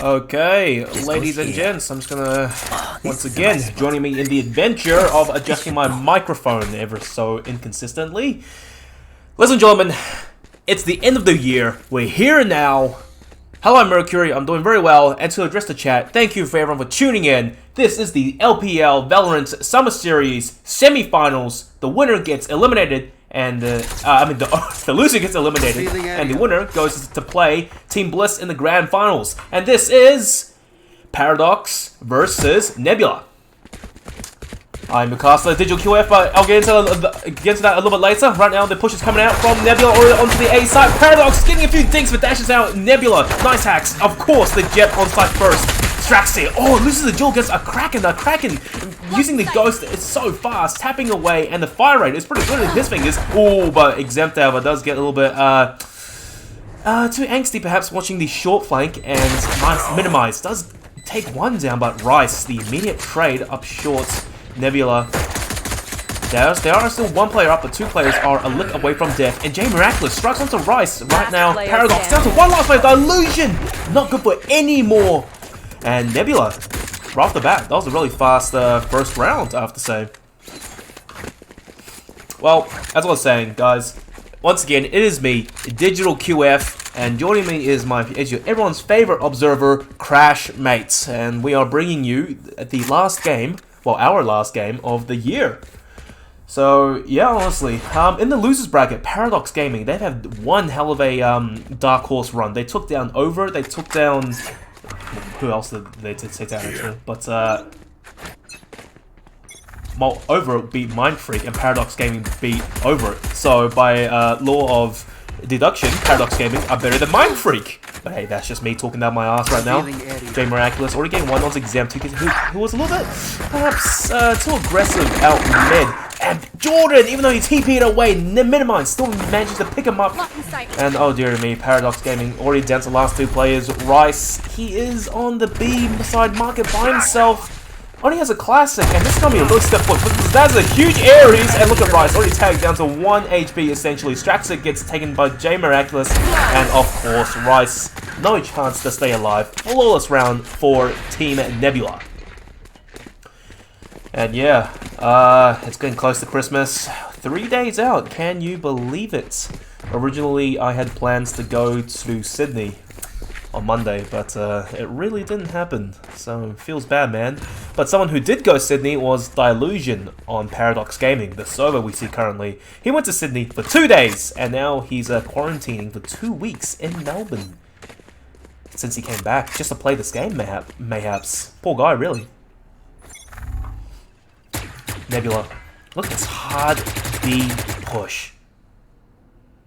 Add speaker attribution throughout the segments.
Speaker 1: Okay, ladies and gents, I'm just gonna, once again, joining me in the adventure of adjusting my microphone ever so inconsistently. Ladies and gentlemen, it's the end of the year, we're here now. Hello, I'm Mercury, I'm doing very well, and to address the chat, thank you for everyone for tuning in. This is the LPL Valorant Summer Series semi-finals. The winner gets eliminated, and the loser gets eliminated, and the winner goes to play Team Bliss in the grand finals. And this is Paradox versus Nebula. I'm Mikasa, DigitalQF, but I'll get into that a little bit later. Right now, the push is coming out from Nebula onto the A side. Paradox getting a few dinks, but dashes out. Nebula, nice hacks. Of course, the jet on site first. Straxi, loses the duel against a Kraken. The Kraken using the ghost, it's so fast, tapping away, and the fire rate is pretty good in his fingers. But Exempt, however, does get a little bit too angsty, perhaps, watching the short flank, and nice minimize. Does take one down, but Rice, the immediate trade up short. Nebula. There are still one player up, but two players are a lick away from death. And Jay Miraculous strikes onto Rice right now. Paradox down to one last player. Delusion! Not good for any more. And Nebula, right off the bat, that was a really fast first round, I have to say. Well, as I was saying, guys, once again, it is me, DigitalQF, and joining me is everyone's favorite observer, Crash Mates. And we are bringing you the last game, well, our last game of the year. So, yeah, honestly, in the losers bracket, Paradox Gaming, they've had one hell of a dark horse run. They took down Over, they took down... Who else did they take down, actually? But, well, Over beat Mind Freak, and Paradox Gaming beat Over. So, by law of deduction, Paradox Gaming are better than Mind Freak. But hey, that's just me talking down my ass right now. Jay Miraculous already getting one on Exempt, who was a little bit, perhaps, too aggressive out mid. And Jordan, even though he TP'd away, minimized, still manages to pick him up. And oh dear me, Paradox Gaming already down to the last two players. Rice, he is on the B side market by himself. Only has a classic, and this is going to be a real step forward. That's a huge Ares, and look at Rice, already tagged down to 1 HP essentially. Straxic gets taken by Jay Miraculous, and of course, Rice, no chance to stay alive. Flawless round for Team Nebula. And yeah, it's getting close to Christmas. 3 days out, can you believe it? Originally, I had plans to go to Sydney on Monday, but it really didn't happen, so feels bad, man. But someone who did go to Sydney was Delusion on Paradox Gaming, the server we see currently. He went to Sydney for 2 days, and now he's quarantining for 2 weeks in Melbourne. Since he came back, just to play this game, mayhaps. Poor guy, really. Nebula. Look at this hard B push.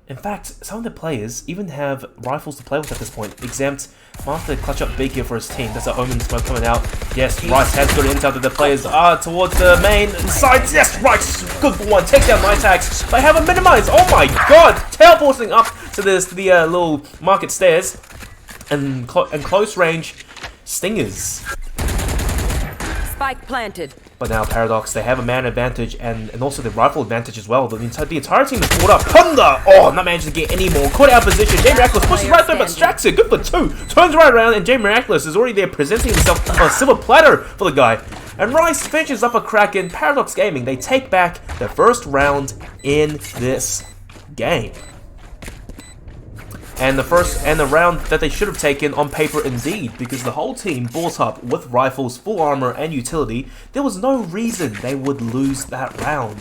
Speaker 1: In fact, some of the players even have rifles to play with at this point. Exempt, might have to clutch up big here for his team. There's an Omen smoke coming out. Yes, Rice has good intel that the players are towards the main side. Yes, Rice, good for one. Takes down my attacks. They have a minimize. Oh my god! Teleporting up to the little market stairs. And close range stingers.
Speaker 2: Spike planted.
Speaker 1: But now Paradox, they have a man advantage and also the rifle advantage as well. The entire team is caught up. Honda! Oh, not managing to get any more. Caught out position. Jay Miraculous pushes right there, but Straxi, good for 2. Turns right around, and Jay Miraculous is already there presenting himself on a silver platter for the guy. And Rice finishes up a Kraken. Paradox Gaming, they take back the first round in this game. And the round that they should have taken on paper indeed, because the whole team bought up with rifles, full armor, and utility. There was no reason they would lose that round.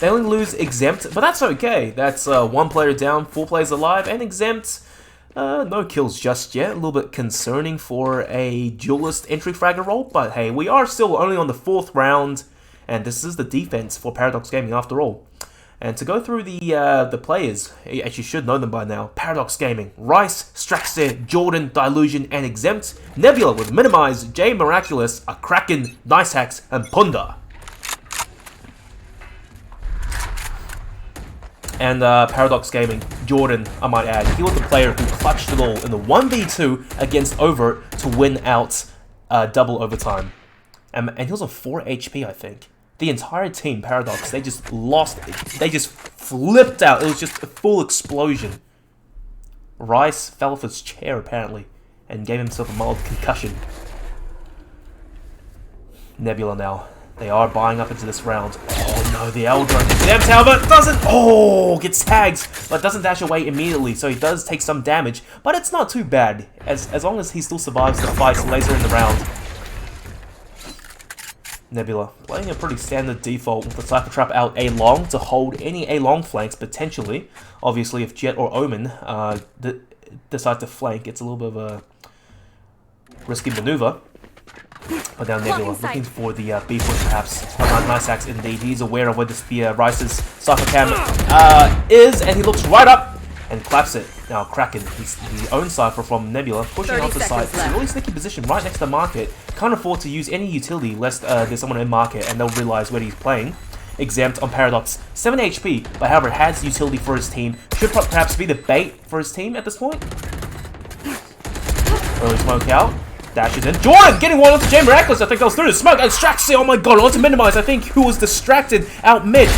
Speaker 1: They only lose Exempt, but that's okay. That's 1 player down, 4 players alive, and Exempt, no kills just yet. A little bit concerning for a duelist entry fragger role, but hey, we are still only on the 4th round, and this is the defense for Paradox Gaming after all. And to go through the players, you actually should know them by now. Paradox Gaming, Rice, Straxer, Jordan, Delusion, and Exempt. Nebula with Minimize, Jay Miraculous, a Kraken, Nice Hacks, and Punda. And Paradox Gaming, Jordan, I might add, he was the player who clutched it all in the 1v2 against Over to win out double overtime. And he was on 4 HP, I think. The entire team, Paradox, they just lost it. They just flipped out. It was just a full explosion. Rice fell off his chair, apparently. and gave himself a mild concussion. Nebula now. They are buying up into this round. Oh no, the L drone exempts, however, doesn't... Oh, gets tagged, but doesn't dash away immediately, so he does take some damage, but it's not too bad, as long as he still survives the fight later in the round. Nebula, playing a pretty standard default with the Cypher Trap out A long to hold any A long flanks, potentially. Obviously, if Jet or Omen decide to flank, it's a little bit of a risky maneuver. But now Nebula, looking for the B push perhaps. Nice axe indeed. He's aware of where the Rice's Cypher Cam is, and he looks right up and claps it. Now Kraken, he owns Cypher from Nebula, pushing off the side. It's a really sneaky position right next to the market. Can't afford to use any utility lest there's someone in market and they'll realize where he's playing. Exempt on Paradox, 7 HP, but however has utility for his team. Should perhaps be the bait for his team at this point. Early smoke out. Dashes in. Jordan getting one onto Jay Miraculous. I think that was through the smoke. And Straxy, oh my god, onto Minimize. I think who was distracted out mid.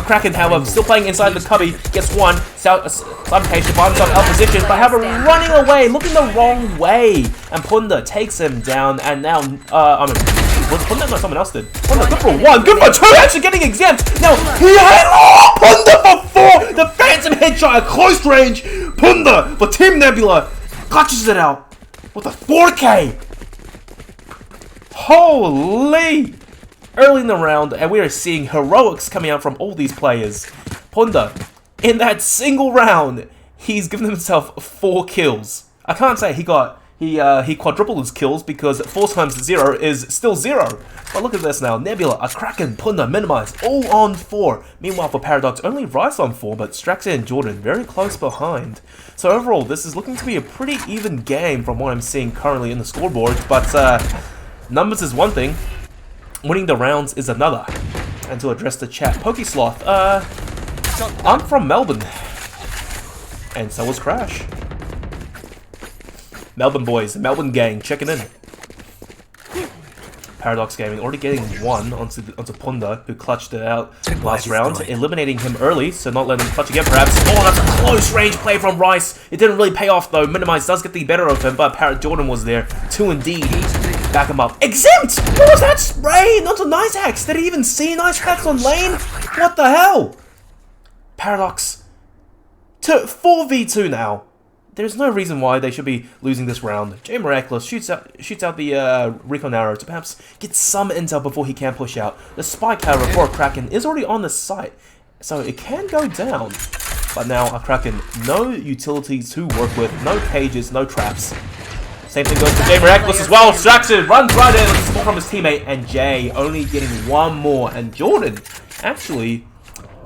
Speaker 1: Kraken, however, still playing inside the cubby. Gets one. Simultation by himself out position. But however, running away, looking the wrong way. And Punda takes him down. And now, was Punda? No, someone else did. Punda, good for one. Good for two. Actually getting exempt. Now, he had Punda for four. The phantom headshot at close range. Punda for Team Nebula. Clutches it out with a 4K. Holy! Early in the round, and we are seeing heroics coming out from all these players. Punda, in that single round, he's given himself 4 kills. I can't say he quadrupled his kills because 4 times 0 is still 0. But look at this now. Nebula, a Kraken, Punda, Minimize, all on 4. Meanwhile, for Paradox, only Rice on 4, but Straxy and Jordan very close behind. So overall, this is looking to be a pretty even game from what I'm seeing currently in the scoreboard. But numbers is one thing, winning the rounds is another. And to address the chat, Pokesloth, I'm from Melbourne. And so was Crash. Melbourne boys, Melbourne gang, checking in. Paradox Gaming already getting one onto Punda, who clutched it out last round, eliminating him early, so not letting him clutch again perhaps. Oh, that's a close range play from Rice. It didn't really pay off though. Minimize does get the better of him, but Jordan was there to indeed back him up. Exempt! What was that spray? Not a Nice Axe. Did he even see Nice Axe on lane? What the hell? Paradox to 4v2 now. There's no reason why they should be losing this round. Jay Miraculous shoots out the recon arrow to perhaps get some intel before he can push out. The spike, however, for a Kraken is already on the site, so it can go down. But now a Kraken, no utilities to work with, no cages, no traps. Same thing goes for Jay Miraculous as well. Straxon runs right in with support from his teammate, and Jay only getting one more. And Jordan, actually,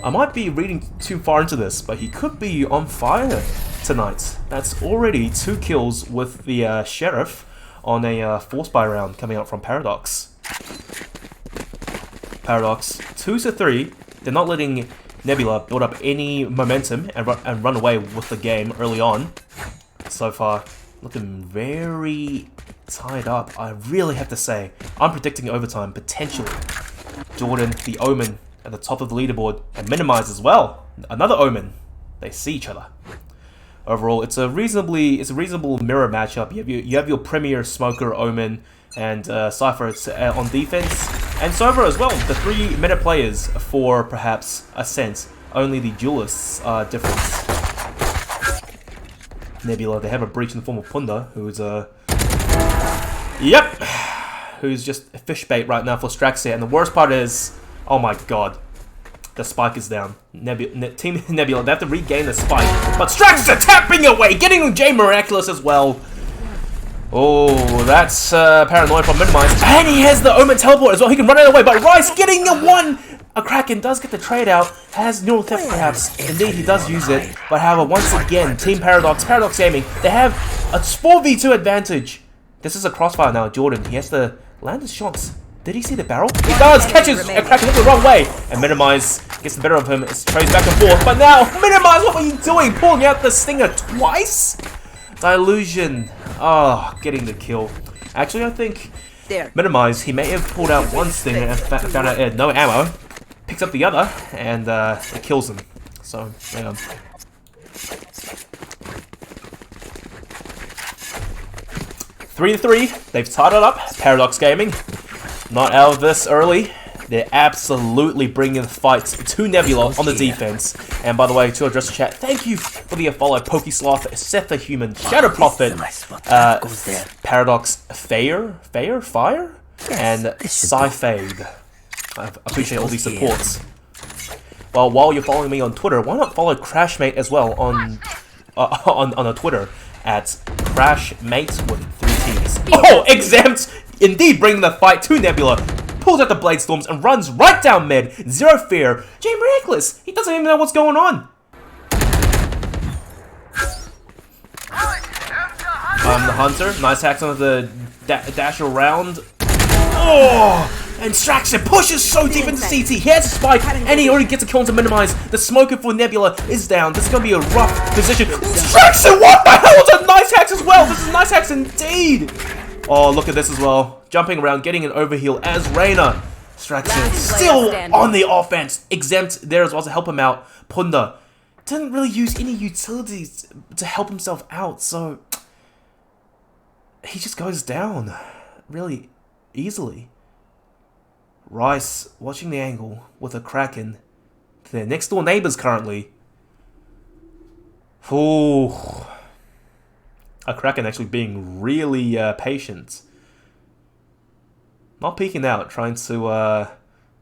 Speaker 1: I might be reading too far into this, but he could be on fire tonight. That's already 2 kills with the Sheriff on a Force Buy round coming out from Paradox. Paradox 2-3. They're not letting Nebula build up any momentum and run away with the game early on. So far, looking very tied up. I really have to say, I'm predicting overtime potentially. Jordan, the Omen, at the top of the leaderboard, and Minimize as well. Another Omen. They see each other. Overall, it's a reasonable mirror matchup. You have your premier smoker Omen and Cypher on defense, and Sova as well. The 3 meta players for perhaps a sense. Only the duelists are different. Nebula, they have a breach in the form of Punda, who's who's just fish bait right now for Straxia. And the worst part is, oh my god, the spike is down. Team Nebula, they have to regain the spike. But Straxia tapping away, getting Jay Miraculous as well. Oh, that's paranoid from Minimize. And he has the Omen teleport as well. He can run it away, but Rice getting a 1. A Kraken does get the trade out. Has neural theft perhaps. Indeed, he does use it. But however, once again, Team Paradox Gaming, they have a 4v2 advantage. This is a crossfire now. Jordan, he has to land his shots. Did he see the barrel? He does! Catches a Kraken the wrong way! And Minimize gets the better of him. It trades back and forth. But now, Minimize, what were you doing? Pulling out the Stinger twice? Dilution. Oh, getting the kill. Actually, I think Minimize, he may have pulled out one Stinger and found out he had no ammo. Picks up the other, and it kills him. So, yeah. 3-3. They've tied it up. Paradox Gaming, not out of this early. They're absolutely bringing the fight to Nebula on the defense. And by the way, to address the chat, thank you for the follow. Pokesloth, Seth the Human, Shadow Prophet, Paradox Fire, and Sci-Fade. I appreciate all these supports. Well, while you're following me on Twitter, why not follow Crashmate as well on Twitter at Crashmate with 3 T's. Oh, Exempt! Indeed, bringing the fight to Nebula. Pulls out the Blade Storms and runs right down mid. Zero fear. Jay Miraculous, he doesn't even know what's going on. The Hunter. Nice hacks on the dash around. Oh! And Straxer pushes so deep into CT. He has a spike, and he already gets a kill to minimize. The smoker for Nebula is down. This is going to be a rough position. Straxer, what the hell? It's a nice hacks as well. This is nice hacks indeed. Oh, look at this as well. Jumping around, getting an overheal as Reyna. Straxer still on the offense. Exempt there as well to help him out. Punda didn't really use any utilities to help himself out, so he just goes down really easily. Rice watching the angle with a Kraken. Their next door neighbors currently. Ooh. A Kraken actually being really patient. Not peeking out, trying to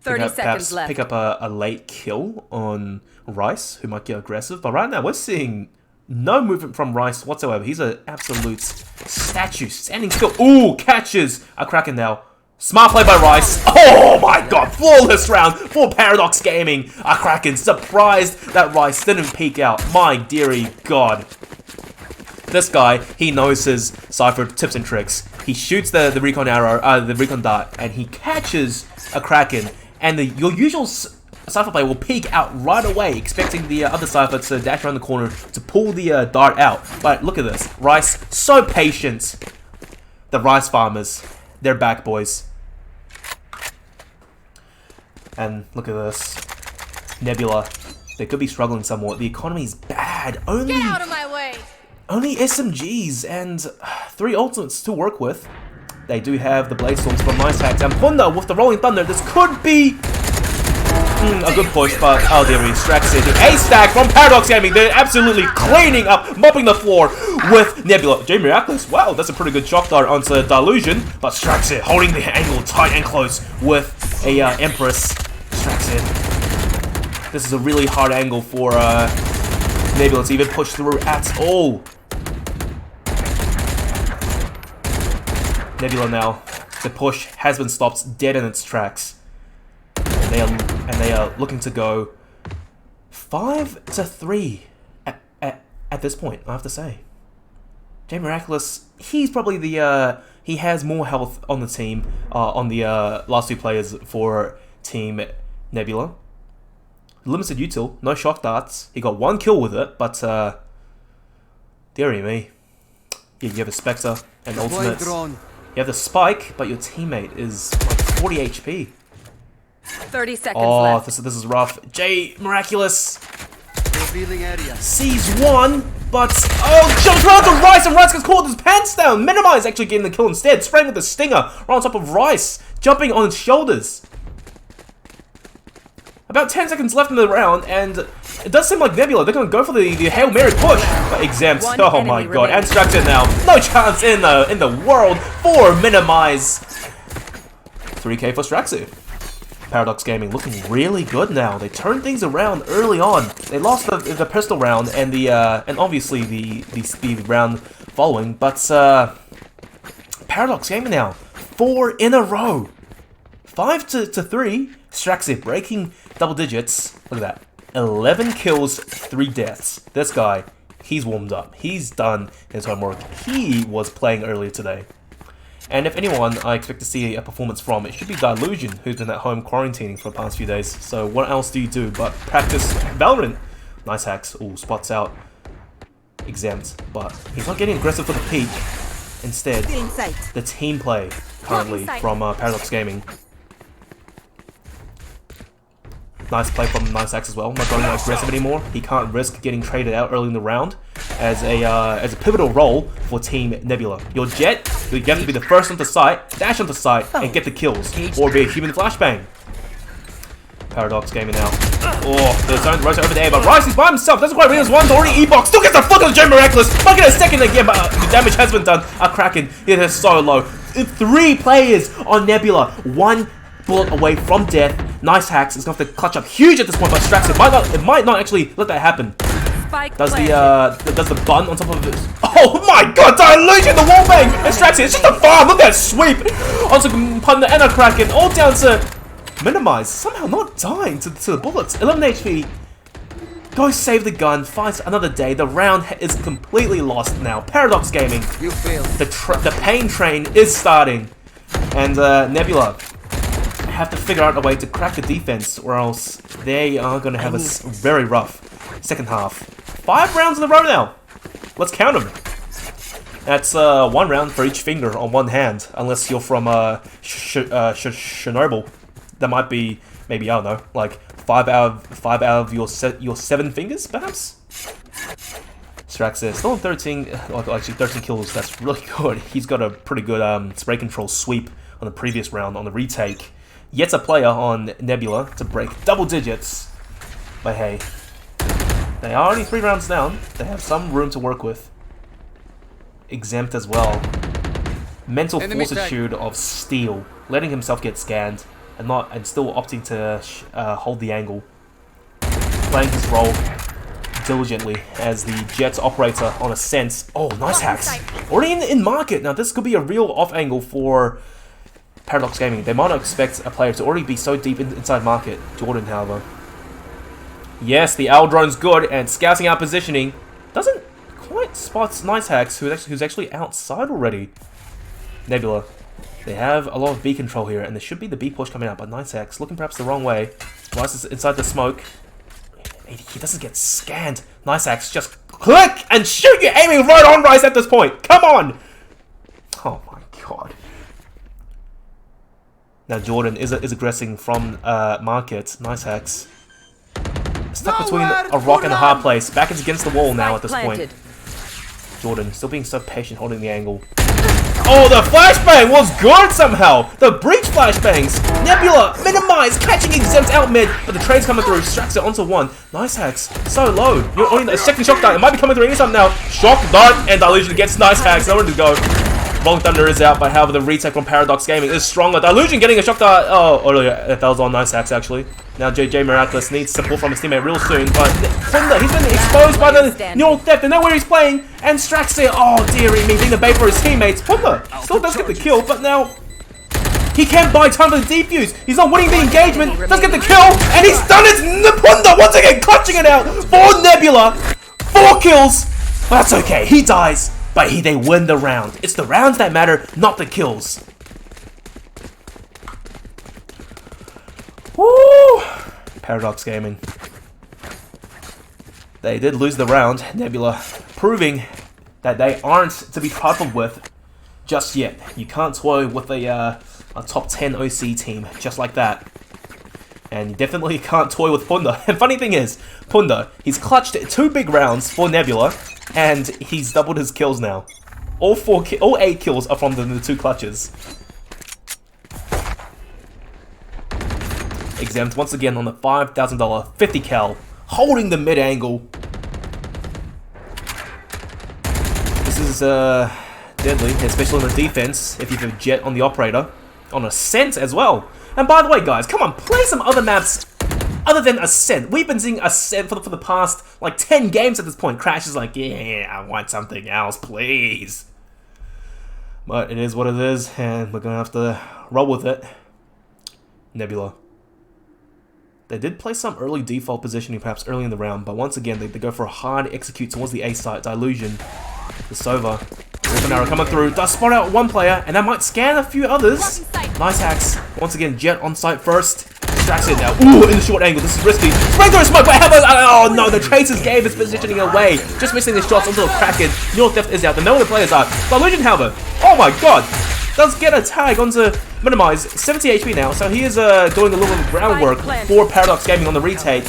Speaker 2: 30 seconds left.
Speaker 1: Pick up a late kill on Rice, who might get aggressive. But right now we're seeing no movement from Rice whatsoever. He's an absolute statue, standing still. Ooh, catches a Kraken now. Smart play by Rice. Oh my god, flawless round for Paradox Gaming. A Kraken surprised that Rice didn't peek out. My dearie god. This guy, he knows his Cypher tips and tricks. He shoots the recon arrow, the recon dart, and he catches a Kraken. And your usual Cypher player will peek out right away, expecting the other Cypher to dash around the corner to pull the dart out. But look at this. Rice, so patient. The Rice farmers. They're back, boys. And look at this. Nebula. They could be struggling somewhat. The economy's bad. Get out of my way! Only SMGs and 3 ultimates to work with. They do have the Blade Storms from Nice Hacks. And Punda with the Rolling Thunder. This could be a good push, but oh dear, he extracts it. The A-stack from Paradox Gaming. They're absolutely cleaning up, mopping the floor with Nebula. Jay Miraculous, wow, that's a pretty good shock dart onto Delusion, but Straxer holding the angle tight and close with a Empress. Straxer. This is a really hard angle for Nebula to even push through at all. Nebula now. The push has been stopped dead in its tracks. And they are looking to go 5-3 at this point, I have to say. Jay Miraculous, he's probably the he has more health on the team, on the last 2 players for Team Nebula. Limited util, no shock darts. He got 1 kill with it, but dearie me. Yeah, you have a Spectre and ultimate. You have the spike, but your teammate is like 40 HP.
Speaker 2: 30 seconds left.
Speaker 1: This is rough. Jay Miraculous sees one, but jumps right onto Rice, and Rice gets caught with his pants down. Minimize actually getting the kill instead, spraying with the stinger right on top of Rice, jumping on his shoulders. About 10 seconds left in the round, and it does seem like Nebula, they're going to go for the Hail Mary push, but Exempt, oh my god, and Straxer now, no chance in the world for Minimize. 3k for Straxer. Paradox Gaming looking really good now. They turned things around early on. They lost the pistol round and and obviously the round following, but Paradox Gaming now 4 in a row, 5-3. Straxer breaking double digits. Look at that, 11 kills, 3 deaths. This guy, he's warmed up. He's done his homework. He was playing earlier today. And if anyone I expect to see a performance from, it should be Delusion, who's been at home quarantining for the past few days. So what else do you do but practice Valorant? Nice hacks. Ooh, spots out. Exempt. But he's not getting aggressive for the peak. Instead, the team play currently from Paradox Gaming. Nice play from Nice Hacks as well. Not going aggressive anymore. He can't risk getting traded out early in the round as a pivotal role for Team Nebula. Your Jet You have to be the first onto site, dash onto site, and get the kills, or be a human flashbang. Paradox Gaming now. Oh, there's no Rosa over there, but Rice is by himself. Doesn't quite read his one's already E-box. Still gets the fuck of the Gem Miraculous. Might get a second again, but the damage has been done. Kraken, it is so low. 3 players on Nebula. 1 bullet away from death. Nice hacks. It's going to have to clutch up huge at this point, but Strax, it might not actually let that happen. Does the bun on top of this? Oh my god, Dilution, the wallbang! And Strax, it's just a farm. Look at that sweep. Onto Punda and a Kraken, all down to Minimize, somehow not dying to the bullets. 11 HP. Go save the gun, fight another day. The round is completely lost now. Paradox Gaming.
Speaker 3: You failed.
Speaker 1: The pain train is starting. And Nebula have to figure out a way to crack the defense, or else they are going to have a very rough second half. 5 rounds in a row now. Let's count them. That's 1 round for each finger on one hand, unless you're from Chernobyl. That might be, maybe, I don't know, like 5 out of your 7 fingers, perhaps? Strax is still on 13, actually 13 kills, that's really good. He's got a pretty good spray control sweep on the previous round on the retake. Yet a player on Nebula to break double digits. But hey, they are only 3 rounds down. They have some room to work with. Exempt as well. Mental fortitude of steel, letting himself get scanned. And still opting to hold the angle, playing his role diligently as the Jets operator on a sense. Oh, nice hacks! Already in market now. This could be a real off angle for Paradox Gaming. They might not expect a player to already be so deep inside market. Jordan, however, yes, the owl drone's good and scouting out positioning. Doesn't quite spot nice hacks who's actually outside already. Nebula. They have a lot of B control here, and there should be the B push coming out, but Nice X looking perhaps the wrong way. Rice is inside the smoke. He doesn't get scanned. Nice X, just click and shoot! You're aiming right on Rice at this point! Come on! Oh my god. Now Jordan is aggressing from market. Nice X. Stuck between a rock and a hard place. Back is against the wall now at this point. Jordan still being so patient, holding the angle. Oh, the flashbang was good somehow! The breach flashbangs! Nebula, minimize, catching Exempt out mid, but the trade's coming through, Strax it onto 1. Nice hacks, so low. You're only a second shock dart, it might be coming through anytime now. Shock dart, and Dilution gets nice hacks, nowhere to go. Rolling Thunder is out, but however the retake from Paradox Gaming is stronger. Dilution getting a shock dart. Oh, that was on nice hacks actually. Now JJ Miraculous needs support from his teammate real soon, but Thunder, he's been exposed by the neural theft. They know where he's playing, and Strax there, oh dearie me, being the bait for his teammates. Thunder still does get the kill, but now he can't buy time for the defuse. He's not winning the engagement, does get the kill, and he's done it. Thunder once again clutching it out for Nebula. 4 kills. That's okay, he dies, but they win the round. It's the rounds that matter, not the kills. Woo! Paradox Gaming. They did lose the round, Nebula, proving that they aren't to be trifled with just yet. You can't toy with a top 10 OC team just like that. And you definitely can't toy with Punda. And funny thing is, Punda, he's clutched 2 big rounds for Nebula, and he's doubled his kills now. All 8 kills are from the 2 clutches. Exempt once again on the $5,000 50 cal, holding the mid angle. This is deadly, especially on the defense. If you have a Jet on the operator, on Ascent as well. And by the way, guys, come on, play some other maps other than Ascent. We've been seeing Ascent for the past like 10 games at this point. Crash is like, yeah, I want something else, please. But it is what it is, and we're gonna have to roll with it. Nebula. They did play some early default positioning, perhaps early in the round, but once again, they go for a hard execute towards the A site. Dilution. The Sova. Ripon arrow coming through. Does spot out 1 player, and that might scan a few others. Nice hacks. Once again, Jet on site first. Distracts it now. Ooh, in the short angle. This is risky. Spray through smoke, but how about... Oh no, the Traces gave his positioning away. Just missing his shots onto the Kraken. Neural Theft is out. They know where the players are. Dilution, however. Oh my god. Does get a tag onto Minimize. 70 HP now, so he is doing a little groundwork for Paradox Gaming on the retake.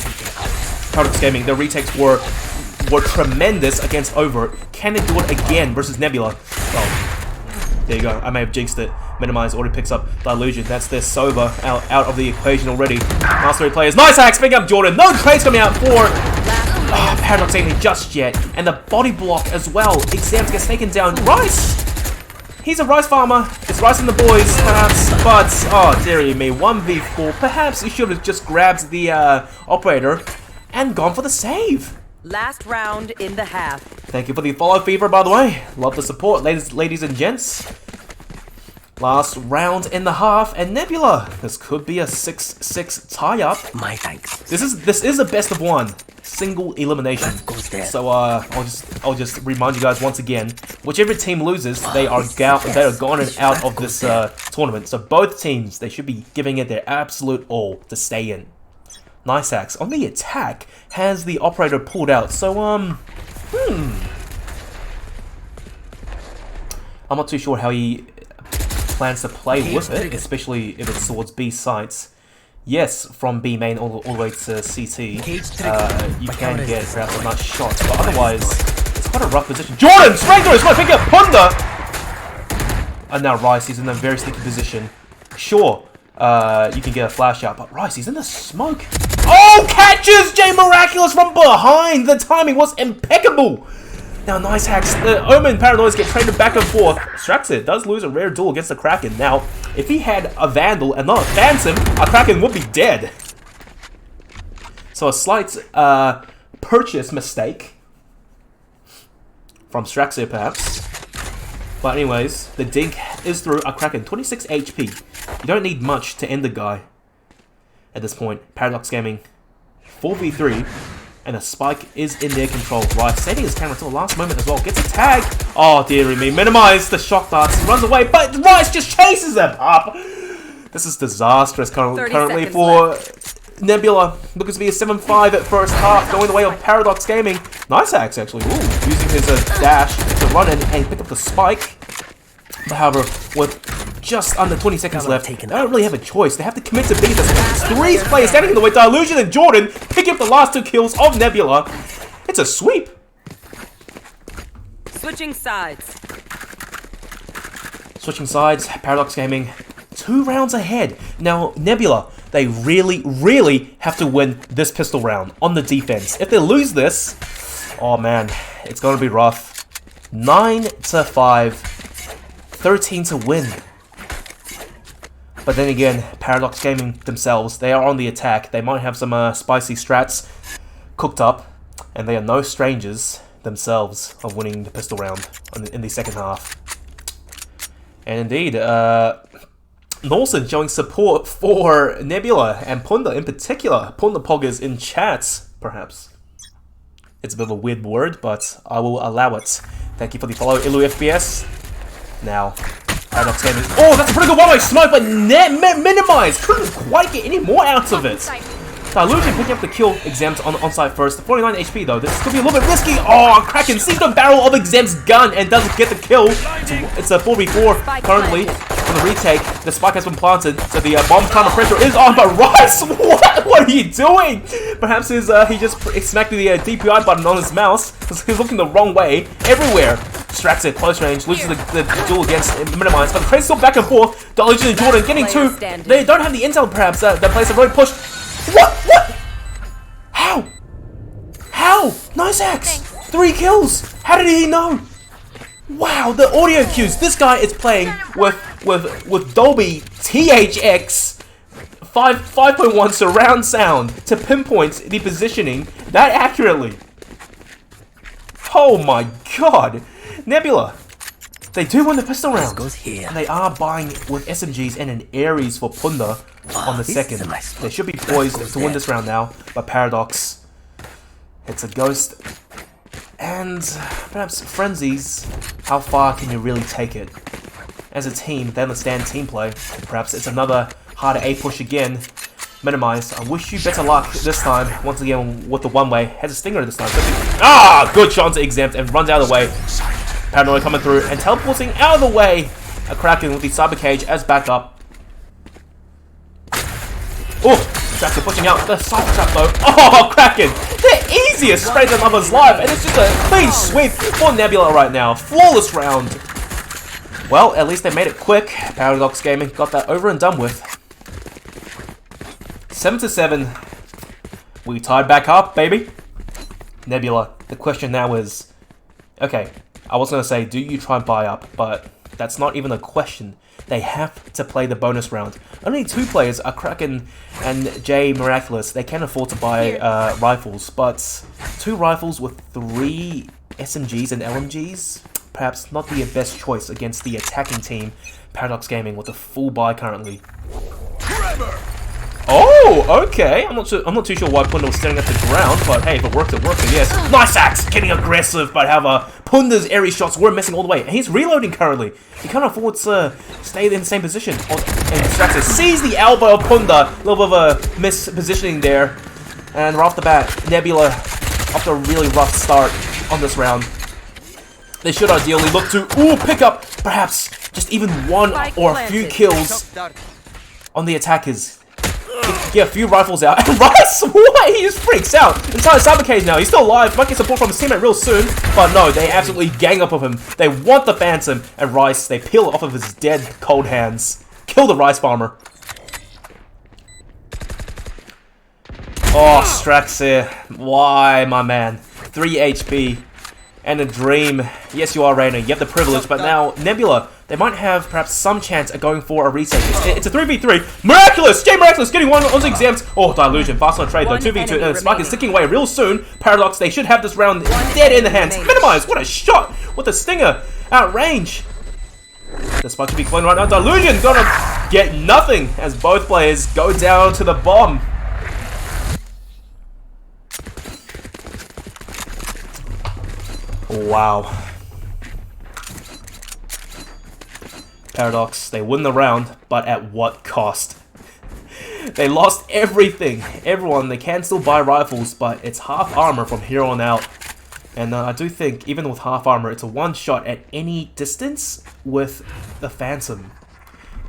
Speaker 1: Paradox Gaming, their retakes were tremendous against Overt. Can it do it again versus Nebula? Well, There you go. I may have jinxed it. Minimize already picks up Dilution. That's their Sober out of the equation already. Last 3 players. Nice hacks. Picking up Jordan. No trades coming out for Paradox Gaming just yet. And the body block as well. Exams gets taken down. Rice! He's a rice farmer. It's Rice and the boys, perhaps. But, oh, dearie me. 1v4. Perhaps he should have just grabbed the operator and gone for the save.
Speaker 2: Last round in the half.
Speaker 1: Thank you for the follow, Fever, by the way. Love the support, ladies and gents. Last round in the half, and Nebula. This could be a 6-6 tie-up.
Speaker 3: My thanks.
Speaker 1: This is a best of 1 single elimination. So I'll just remind you guys once again. Whichever team loses, they are gone and out of this tournament. So both teams, they should be giving it their absolute all to stay in. Nice hacks. On the attack, has the operator pulled out. So, I'm not too sure how he plans to play with it, especially if it's towards B sites. Yes, from B main all the way to CT, you can get perhaps a nice shot, but otherwise, it's quite a rough position. Jordan! Strangler is going to pick up Punda! And now Rice, he's in a very sticky position. Sure. You can get a flash out, but Rice, he's in the smoke. Oh, catches Jay Miraculous from behind! The timing was impeccable! Now, nice hacks. The Omen Paranoids get traded back and forth. Straxit does lose a rare duel against the Kraken. Now, if he had a Vandal and not a Phantom, a Kraken would be dead. So a slight purchase mistake from Straxit, perhaps. But anyways, the Dink is through a Kraken. 26 HP. You don't need much to end the guy at this point. Paradox Gaming 4v3, and a spike is in their control. Rice saving his camera until the last moment as well. Gets a tag. Oh, dearie me. Minimize the shock darts. Runs away, but Rice just chases them up. This is disastrous currently for Nebula. Looking to be a 7-5 at first half, going the way of Paradox Gaming. Nice hacks, actually. Ooh, using his dash to run in and pick up the spike. But however, with just under 20 seconds left, they don't really have a choice. They have to commit to beat this. 3 players standing in the way. Dilution and Jordan picking up the last 2 kills of Nebula. It's a sweep.
Speaker 2: Switching sides.
Speaker 1: Switching sides. Paradox Gaming 2 rounds ahead. Now, Nebula, they really have to win this pistol round on the defense. If they lose this, oh man, it's going to be rough. 9-5. 13 to win. But then again, Paradox Gaming themselves, they are on the attack. They might have some spicy strats cooked up, and they are no strangers themselves of winning the pistol round in the second half. And indeed, Norson showing support for Nebula and Punda in particular. Punda Poggers in chats, perhaps. It's a bit of a weird word, but I will allow it. Thank you for the follow, Ilu FPS. Now, Paradox Gaming. Oh, that's a pretty good one-way smoke, but minimized. Couldn't quite get any more out of it. Dilution picking up the kill. Exams on site first. 49 HP though. This could be a little bit risky. Oh, Kraken sees the barrel of Exam's gun and doesn't get the kill. It's a 4v4 currently. On the retake, the spike has been planted, so the bomb counter pressure is on. But Rice, what are you doing? Perhaps he just smacked the DPI button on his mouse because he's looking the wrong way everywhere. Strax at close range, loses the duel against Minimize, but the trade's still back and forth. Dilution and Jordan getting 2. They don't have the intel, perhaps. That place have really pushed. What? How? Nice axe. 3 kills. How did he know? Wow, the audio cues. This guy is playing with Dolby THX 5.1 surround sound to pinpoint the positioning that accurately. Oh my god. Nebula, they do win the pistol round, and they are buying with SMGs and an Ares for Punda on the second. They should be poised to win this round now, but Paradox, it's a ghost, and perhaps Frenzies. How far can you really take it? As a team, they understand team play. Perhaps it's another harder A push again. Minimize. I wish you better luck this time. Once again with the one-way. Has a stinger this time. Good shot to Exempt and runs out of the way. Paranoid coming through and teleporting out of the way. A Kraken with the Cyber Cage as backup. Kraken pushing out the Cyber Trap though. Kraken! The easiest spray in Lover's life, and it's just a clean sweep for Nebula right now. Flawless round. Well, at least they made it quick. Paradox Gaming got that over and done with. 7-7. We tied back up, baby. Nebula, the question now is... Okay, I was going to say, do you try and buy up? But that's not even a question. They have to play the bonus round. Only 2 players are Kraken and J Miraculous. They can afford to buy rifles, but 2 rifles with 3 SMGs and LMGs? Perhaps not the best choice against the attacking team, Paradox Gaming, with a full buy currently. Oh, okay. I'm not too sure why Punda was standing at the ground, but hey, if it works, it works, I guess. Nice axe! Getting aggressive, but however, Punda's airy shots were missing all the way. And he's reloading currently. He can't afford to stay in the same position. And Straxus sees the elbow of Punda. A little bit of a mispositioning there. And right off the bat, Nebula, after a really rough start on this round, they should ideally look to, pick up perhaps just even 1 or a few kills on the attackers. Get a few rifles out. And Rice, what? He just freaks out. Inside the cyber cage now. He's still alive. Might get support from his teammate real soon. But no, they absolutely gang up of him. They want the Phantom. And Rice, they peel it off of his dead, cold hands. Kill the Rice Bomber. Oh, Straxir. Why, my man? 3 HP. And a dream. Yes, you are, Rainer. You have the privilege. But now, Nebula, they might have perhaps some chance at going for a reset. It's a 3v3. Miraculous! J Miraculous getting one on the exempt. Oh, Dilution. Fast on trade, though. 2v2. And Spike is sticking away real soon. Paradox, they should have this round dead in the hands. Minimize. What a shot. With a stinger. Out range. The Spike should be floating right now. Dilution gonna get nothing as both players go down to the bomb. Wow. Paradox, they win the round, but at what cost? They lost everything. Everyone, they can still buy rifles, but it's half armor from here on out. And I do think, even with half armor, it's a one-shot at any distance with the Phantom.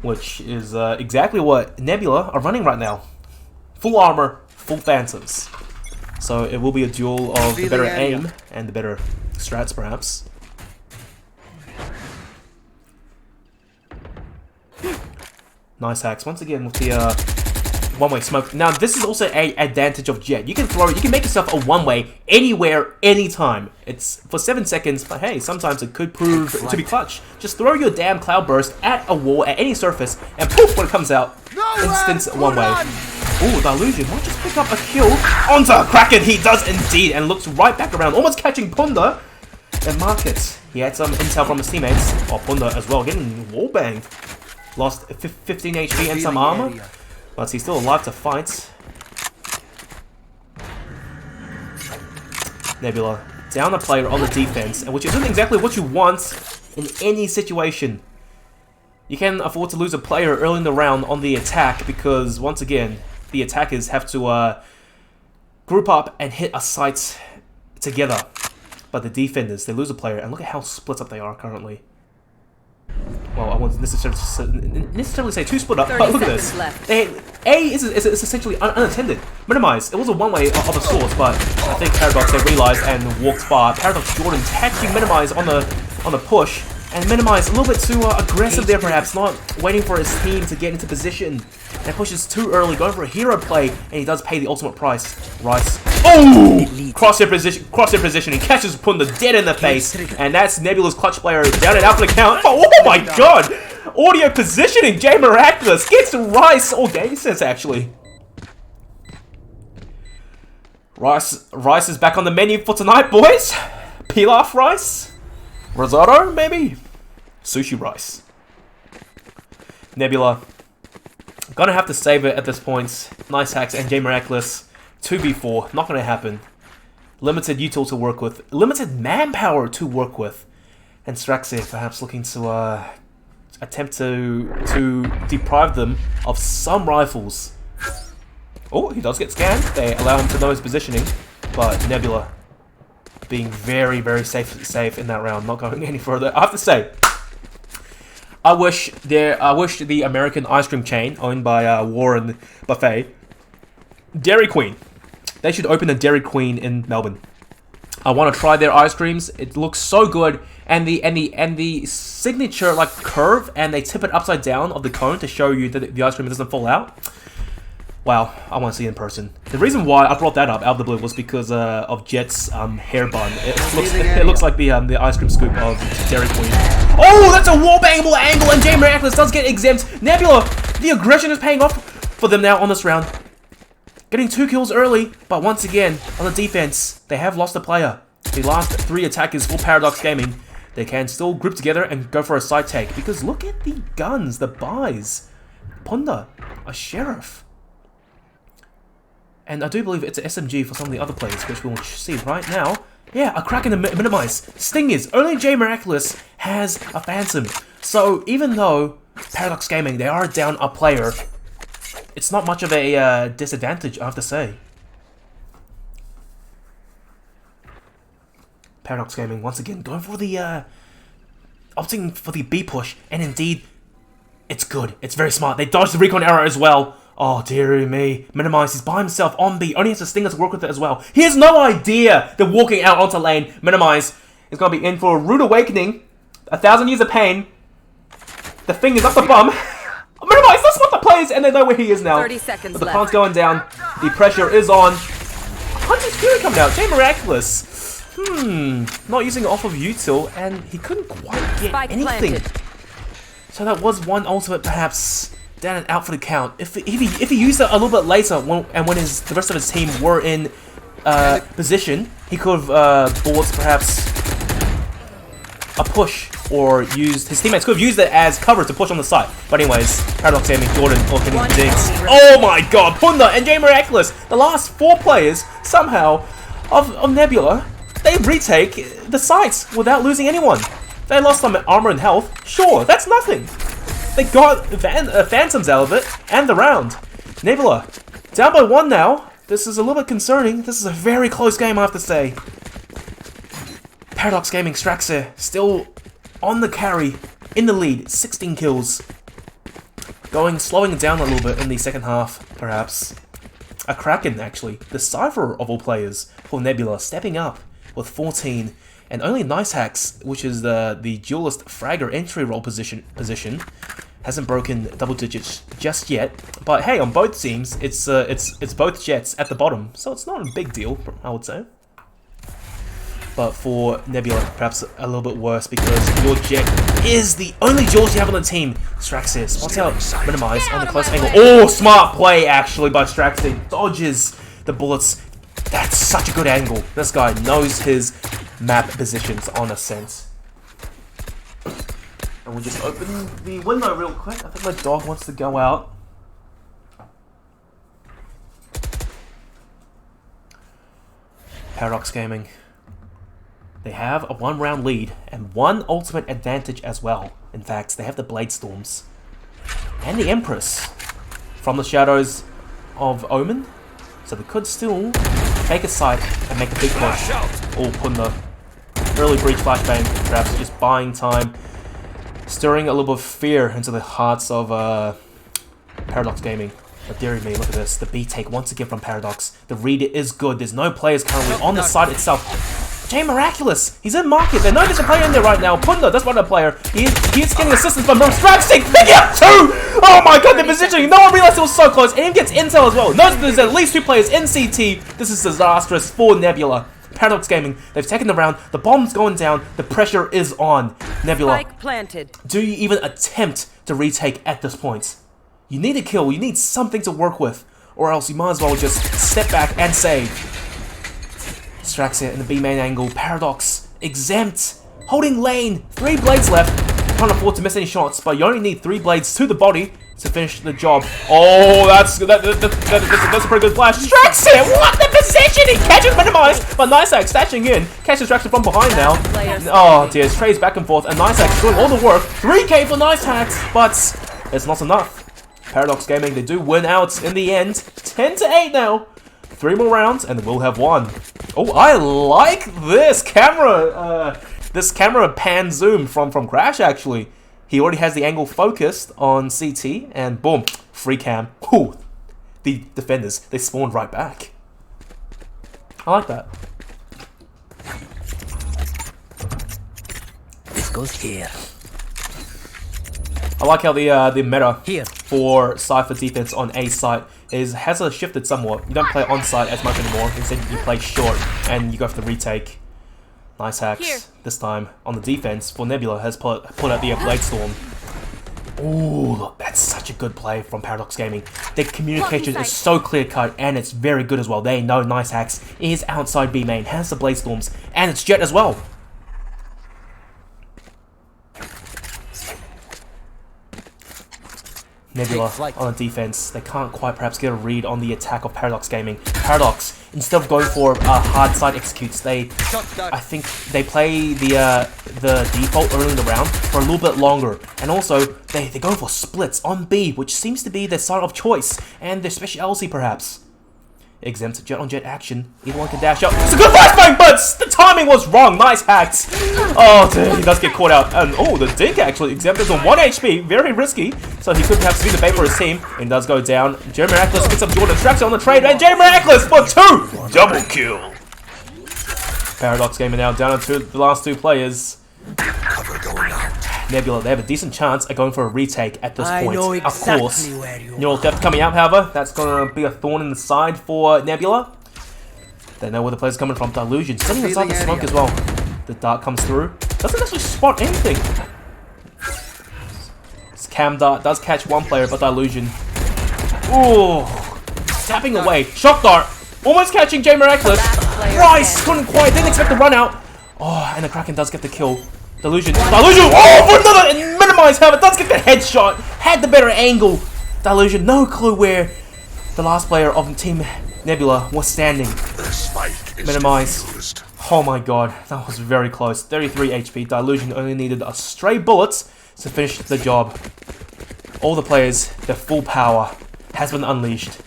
Speaker 1: Which is exactly what Nebula are running right now. Full armor, full Phantoms. So it will be a duel of the better aim and the better strats, perhaps. Nice hacks once again with the one-way smoke. Now this is also a advantage of Jet. You can throw it. You can make yourself a one-way anywhere, anytime. It's for 7 seconds, but hey, sometimes it could prove to be clutch. Just throw your damn cloud burst at a wall at any surface, and poof, when it comes out, instant one-way. Ooh, Dilution might just pick up a kill onto Kraken. He does indeed, and looks right back around, almost catching Punda. And Market, he had some intel from his teammates. Oh, Punda as well, getting wallbanged. Lost 15 HP and some armor, but he's still alive to fight. Nebula, down a player on the defense, and which isn't exactly what you want in any situation. You can afford to lose a player early in the round on the attack because, once again, the attackers have to group up and hit a site together. But the defenders, they lose a player, and look at how split up they are currently. Well, I wouldn't necessarily say too split up, but look at this. A is essentially unattended. Minimize. It was a one-way of a sort, but I think Paradox, they realized and walked by. Paradox Jordan catching Minimize on the push. And Minimize a little bit too aggressive there, perhaps, not waiting for his team to get into position. And pushes too early, going for a hero play, and he does pay the ultimate price. Rice. Oh! Crosshair positioning, catches Punda dead in the face, and that's Nebula's clutch player down and out for the count. Oh my god! Audio positioning, J Miraculous gets Rice. Oh, game sense actually. Rice is back on the menu for tonight, boys. Pilaf rice. Risotto, maybe? Sushi rice. Nebula. Gonna have to save it at this point. Nice hacks and J Miraculous. 2v4. Not gonna happen. Limited util to work with. Limited manpower to work with. And Straxir perhaps looking to attempt to deprive them of some rifles. Oh, he does get scanned. They allow him to know his positioning. But Nebula being very, very safe in that round, not going any further. I have to say, I wish the American ice cream chain owned by Warren Buffett, Dairy Queen, they should open a Dairy Queen in Melbourne. I want to try their ice creams. It looks so good, and the signature like curve, and they tip it upside down of the cone to show you that the ice cream doesn't fall out. Wow, I want to see it in person. The reason why I brought that up out of the blue was because of Jet's hair bun. It looks like the ice cream scoop of Dairy Queen. Oh, that's a wallbangable angle, and Jay Miraculous does get exempt. Nebula, the aggression is paying off for them now on this round. Getting 2 kills early, but once again, on the defense, they have lost a player. The last 3 attackers for Paradox Gaming, they can still group together and go for a side take, because look at the guns, the buys. Punda, a sheriff. And I do believe it's an SMG for some of the other players, which we'll see right now. Yeah, a crack in the minimize. Sting is, only Jay Miraculous has a Phantom. So even though Paradox Gaming, they are down a player, it's not much of a disadvantage, I have to say. Paradox Gaming, once again, going for the, opting for the B push, and indeed, it's good. It's very smart. They dodged the recon arrow as well. Oh, dearie me. Minimize, he's by himself on B, only has a Stinger to work with it as well. He has no idea that walking out onto lane, Minimize, is going to be in for a rude awakening, 1,000 years of pain. The thing is up the bum. Minimize, that's what the players, and they know where he is now.
Speaker 2: 30 seconds
Speaker 1: but the
Speaker 2: left.
Speaker 1: plant's going down. The pressure is on. Hunter's Fury coming out. Jay Miraculous. Not using it off of util, and he couldn't quite get
Speaker 2: Spike
Speaker 1: anything.
Speaker 2: planted.
Speaker 1: So that was one ultimate, perhaps down and out for the count. If he used it a little bit later, when the rest of his team were in position, he could have bought perhaps a push, or used his teammates could have used it as cover to push on the side. But anyways, Paradox Gaming, Jordan, looking digs. Oh my God, Punda and Jay Miraculous, the last 4 players somehow of Nebula, they retake the sites without losing anyone. They lost some armor and health. Sure, that's nothing. They got Phantoms out of it, and the round. Nebula, down by 1 now. This is a little bit concerning. This is a very close game, I have to say. Paradox Gaming Straxer, still on the carry, in the lead, 16 kills. Slowing it down a little bit in the second half, perhaps. A Kraken, actually. The Cypher of all players for Nebula, stepping up with 14. And only Nice Hacks, which is the duelist fragger entry role position, hasn't broken double digits just yet. But hey, on both teams, it's both Jets at the bottom, so it's not a big deal, I would say. But for Nebula, perhaps a little bit worse, because your Jet is the only duelist you have on the team. Straxer spots out Minimize on the close angle. Oh, smart play actually by Straxer. Dodges the bullets. That's such a good angle. This guy knows his map positions on a sense. And we'll just open the window real quick. I think my dog wants to go out. Paradox Gaming. They have a 1-round lead and 1 ultimate advantage as well. In fact, they have the Blade Storms and the Empress from the shadows of Omen. So they could still take a side and make a big push. Oh, putting the early breach flashbang, perhaps just buying time, stirring a little bit of fear into the hearts of Paradox Gaming. But dearie me, look at this. The B take once again from Paradox. The read is good. There's no players currently on the side itself. Jay Miraculous, he's in market. They know there's a player in there right now. Punda, that's one player. He is getting assistance from Straxing. Pick up 2! Oh my God, the positioning. No one realized it was so close. And he gets intel as well. Notice there's at least 2 players in CT. This is disastrous for Nebula. Paradox Gaming, they've taken the round. The bomb's going down. The pressure is on. Nebula,
Speaker 2: Spike planted.
Speaker 1: do you even attempt to retake at this point? You need a kill. You need something to work with. Or else you might as well just step back and save. Straxer in the B main angle. Paradox exempt. Holding lane. 3 blades left. Can't afford to miss any shots, but you only need 3 blades to the body to finish the job. Oh, that's a pretty good flash. Straxer, what the position? He catches Minimize, but Niceack stashing in. Catches Straxer from behind now. Oh dear, trades back and forth, and Niceack's doing all the work. 3k for Niceack, but it's not enough. Paradox Gaming, they do win out in the end. 10-8 now. 3 more rounds, and we'll have 1. Oh, I like this camera. This camera pan zoom from Crash, actually. He already has the angle focused on CT, and boom, free cam. Ooh, the defenders, they spawned right back. I like that.
Speaker 3: goes here.
Speaker 1: I like how the meta for Cypher defense on A site has shifted somewhat. You don't play on site as much anymore. Instead, you play short and you go for the retake. Nice hacks this time on the defense. For Nebula has put out the Blade Storm. Ooh, look, that's such a good play from Paradox Gaming. Their communication is so clear cut and it's very good as well. They know Nice Hacks is outside B main, has the Blade Storms, and it's Jet as well. Nebula on the defense. They can't quite perhaps get a read on the attack of Paradox Gaming. Paradox, instead of going for hard side executes, I think they play the default early in the round for a little bit longer. And also, they're going for splits on B, which seems to be their side of choice and their speciality perhaps. Exempt jet on jet action. Either one can dash up. It's a good flashbang, but the timing was wrong. Nice hacks. Oh, dude, he does get caught out. And oh, the dink actually. Exempt is on 1 HP. Very risky. So he could perhaps be the bait for his team. And does go down. J Miraculous gets up Jordan. Tracks on the trade. And J Miraculous for 2. Double kill. Paradox Gamer now down to the last 2 players.
Speaker 3: Cover going out.
Speaker 1: Nebula, they have a decent chance at going for a retake at this point.
Speaker 3: Know exactly
Speaker 1: of course.
Speaker 3: Where you
Speaker 1: Neural Theft coming out, however, that's going to be a thorn in the side for Nebula. They know where the player's coming from. Delusion sitting inside the smoke as well. The dart comes through. Doesn't actually spot anything. This Cam dart does catch one player, but Delusion. Ooh. Tapping away. Shock dart. Almost catching J Miraculous. Rice couldn't quite. Didn't expect the run out. Oh, and the Kraken does get the kill. Delusion. Oh, for another and minimize, however, does get the headshot. Had the better angle. Delusion, no clue where the last player of Team Nebula was standing. Minimize. Oh my god, that was very close. 33 HP. Delusion only needed a stray bullet to finish the job. All the players, their full power has been unleashed.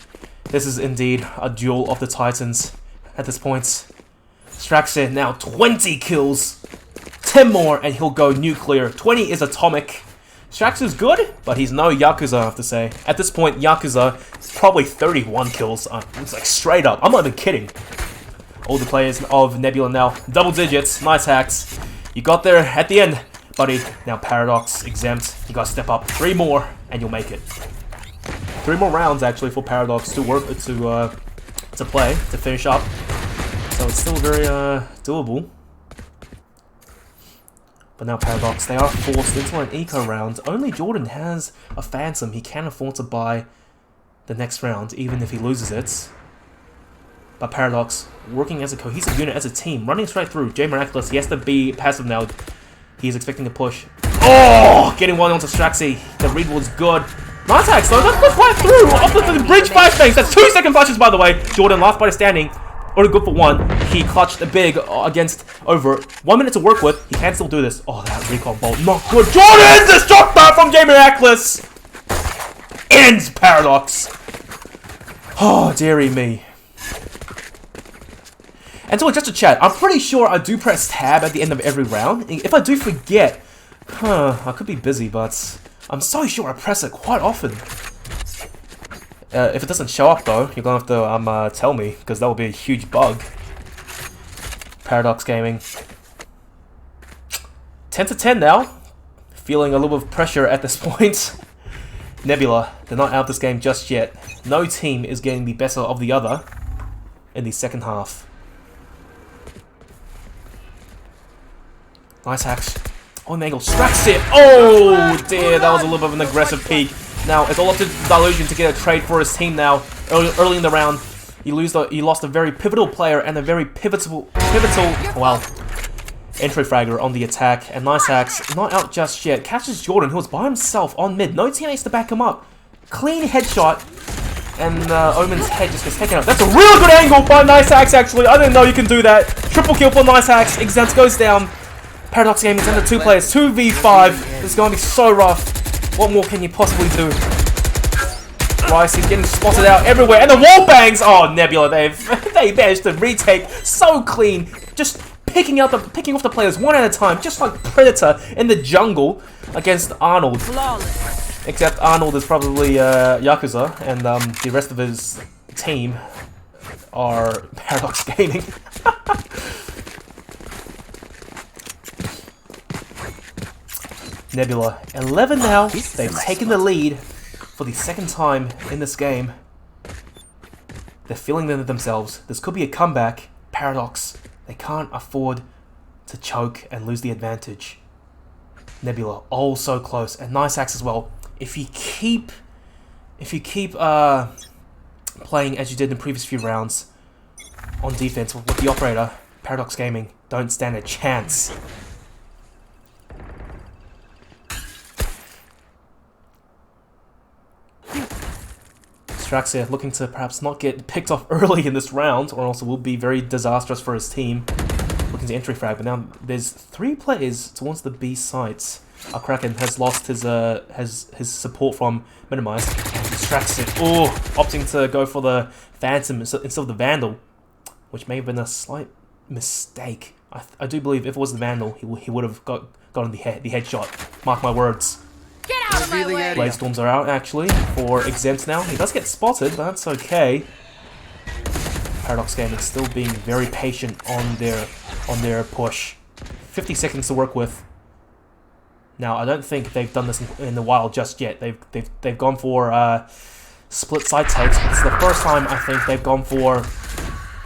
Speaker 1: This is indeed a duel of the Titans at this point. Straxer now 20 kills. 10 more and he'll go nuclear. 20 is atomic. Straxer's good, but he's no Yakuza, I have to say. At this point, Yakuza is probably 31 kills. It's like straight up. I'm not even kidding. All the players of Nebula now, double digits. Nice hacks. You got there at the end, buddy. Now Paradox, Exempt. You gotta step up 3 more and you'll make it. 3 more rounds actually for Paradox to work to play, to finish up. So it's still very doable. But now Paradox, they are forced into an eco round. Only Jordan has a Phantom. He can afford to buy the next round, even if he loses it. But Paradox, working as a cohesive unit, as a team, running straight through. J Miraculous, he has to be passive now. He's expecting to push. Oh! Getting one onto Straxy. The read was good. Nice hacks though, that's good fly through! Off the bridge flashbangs. That's 2-second flashes, by the way. Jordan, last player standing. Already good for 1. He clutched a big against over 1 minute to work with. He can still do this. Oh, that recall bolt. Not good. Jordan! The shot dart from J Miraculous! Ends Paradox. Oh, dearie me. And so just a chat. I'm pretty sure I do press tab at the end of every round. If I do forget, I could be busy, but I'm so sure I press it quite often. If it doesn't show up though, you're gonna have to tell me, because that would be a huge bug. Paradox Gaming. 10 to 10 now. Feeling a little bit of pressure at this point. Nebula, they're not out of this game just yet. No team is getting the better of the other in the second half. Nice hacks. On angle, Strax it. Oh dear, that was a little bit of an aggressive peek. Now, it's all up to Delusion to get a trade for his team now. Early in the round, he lost a very pivotal player and a very pivotal, well, entry fragger on the attack. And Nice Hacks, not out just yet. Catches Jordan, who was by himself on mid. No teammates to back him up. Clean headshot. And Omen's head just gets taken out. That's a real good angle by Nice Hacks, actually. I didn't know you can do that. Triple kill for Nice Hacks. Exempt goes down. Paradox Gaming is under 2 players. 2v5. This is going to be so rough. What more can you possibly do? Rice is getting spotted out everywhere, and the wall bangs. Oh, Nebula, they managed to retake so clean, just picking off the players one at a time, just like Predator in the jungle against Arnold. Except Arnold is probably Yakuza, and the rest of his team are Paradox Gaming. Nebula, 11 now. They've taken the lead for the second time in this game. They're feeling them themselves. This could be a comeback. Paradox, they can't afford to choke and lose the advantage. Nebula, oh so close, and nice axe as well. If you keep playing as you did in the previous few rounds on defense with the operator, Paradox Gaming don't stand a chance. Straxia looking to perhaps not get picked off early in this round, or else it will be very disastrous for his team. Looking to entry frag, but now there's 3 players towards the B sites. Kraken has lost his support from Minimize. Straxia, opting to go for the Phantom instead of the Vandal, which may have been a slight mistake. I do believe if it was the Vandal, he would have gotten the headshot. Mark my words.
Speaker 2: Get out of my way!
Speaker 1: Blade Storms are out actually for Exempt now. He does get spotted, but that's okay. Paradox Gaming still being very patient on their push. 50 seconds to work with. Now I don't think they've done this in the wild just yet. They've gone for split side takes, but it's the first time I think they've gone for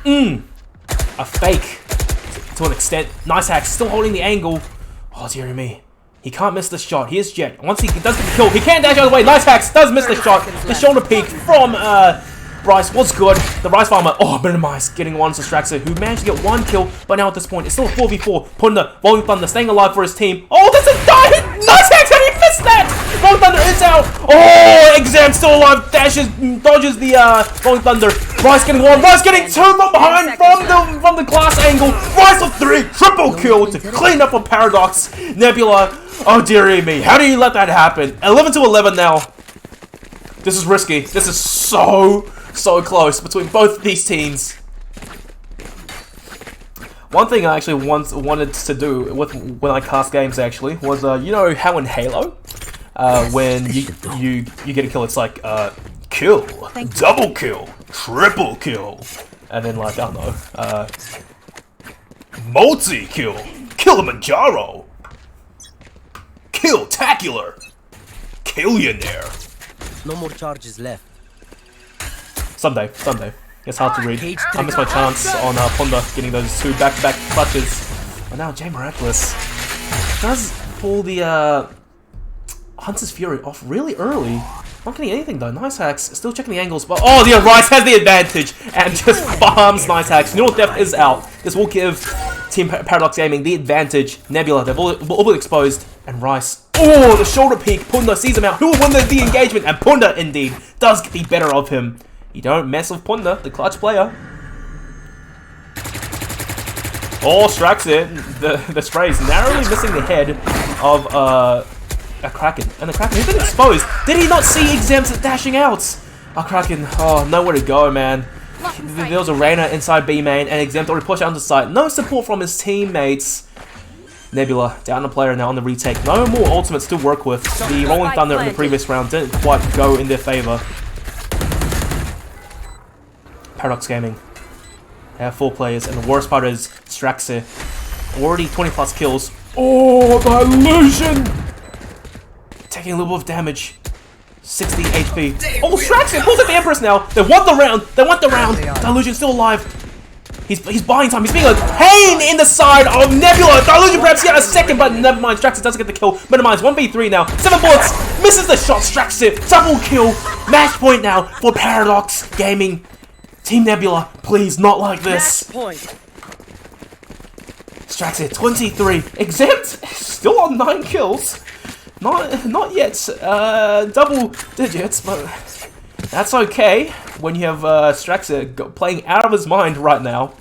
Speaker 1: a fake to an extent. Nice hack, still holding the angle. Oh dear me. He can't miss the shot. He is Jet. Once he does get the kill, he can dash out of the way. Nice hacks, does miss the shot. The shoulder peek from Bryce was good. The Rice Farmer, minimized, getting one to Straxer, who managed to get 1 kill, but now at this point, it's still a 4v4. Punda, Rolling Thunder, staying alive for his team. Oh, that's a die! Nice hacks, how do you miss that? Rolling Thunder is out. Oh, Exam still alive, dodges the Rolling Thunder. Rice getting 1, Rice getting 2 from behind from the glass angle. Rice with 3, triple kill to clean up a Paradox. Nebula, oh dearie me, how do you let that happen? 11 to 11 now. This is risky. This is so close between both these teams. One thing I actually wanted to do when I cast games actually was you know how in Halo when you get a kill, it's like kill, double kill, triple kill, and then like I don't know, multi kill, Kilimanjaro, kill-tacular, Killionaire.
Speaker 4: No more charges left.
Speaker 1: Someday. It's hard to read. I missed my chance on Ponda getting those 2 back-to-back clutches. But now Jay Miraculous does pull the Hunter's Fury off really early. Not getting anything though. Nice hacks. Still checking the angles, but yeah, Rice has the advantage and just farms nice hacks. Neural Depth is out. This will give Team Paradox Gaming the advantage. Nebula, they've all been exposed, and Rice. Oh, the shoulder peek. Punda sees him out. Who will win the engagement? And Punda, indeed, does get the better of him. You don't mess with Punda, the clutch player. Oh, strikes it. The sprays narrowly missing the head of a Kraken. And the Kraken has been exposed. Did he not see Exempt dashing out? A Kraken, nowhere to go, man. There was a Reyna inside B main, and Exempt already pushed out onto site. No support from his teammates. Nebula, down the player now on the retake. No more ultimates to work with. The Rolling Thunder in the previous round didn't quite go in their favor. Paradox Gaming. They have 4 players, and the worst part is Straxer. Already 20 plus kills. Oh, the illusion! Taking a little bit of damage. 60 HP. Oh, Straxer pulls at the Empress now. They want the round. The illusion's still alive. He's buying time. He's being a pain in the side of Nebula. Illusion perhaps get a second, but never mind. Straxer doesn't get the kill. Minimize 1v3 now. 7 bullets. Misses the shot. Straxer double kill. Match point now for Paradox Gaming. Team Nebula, please, not like this. Straxer 23. Exempt still on 9 kills. Not yet double digits, but that's okay when you have Straxer playing out of his mind right now.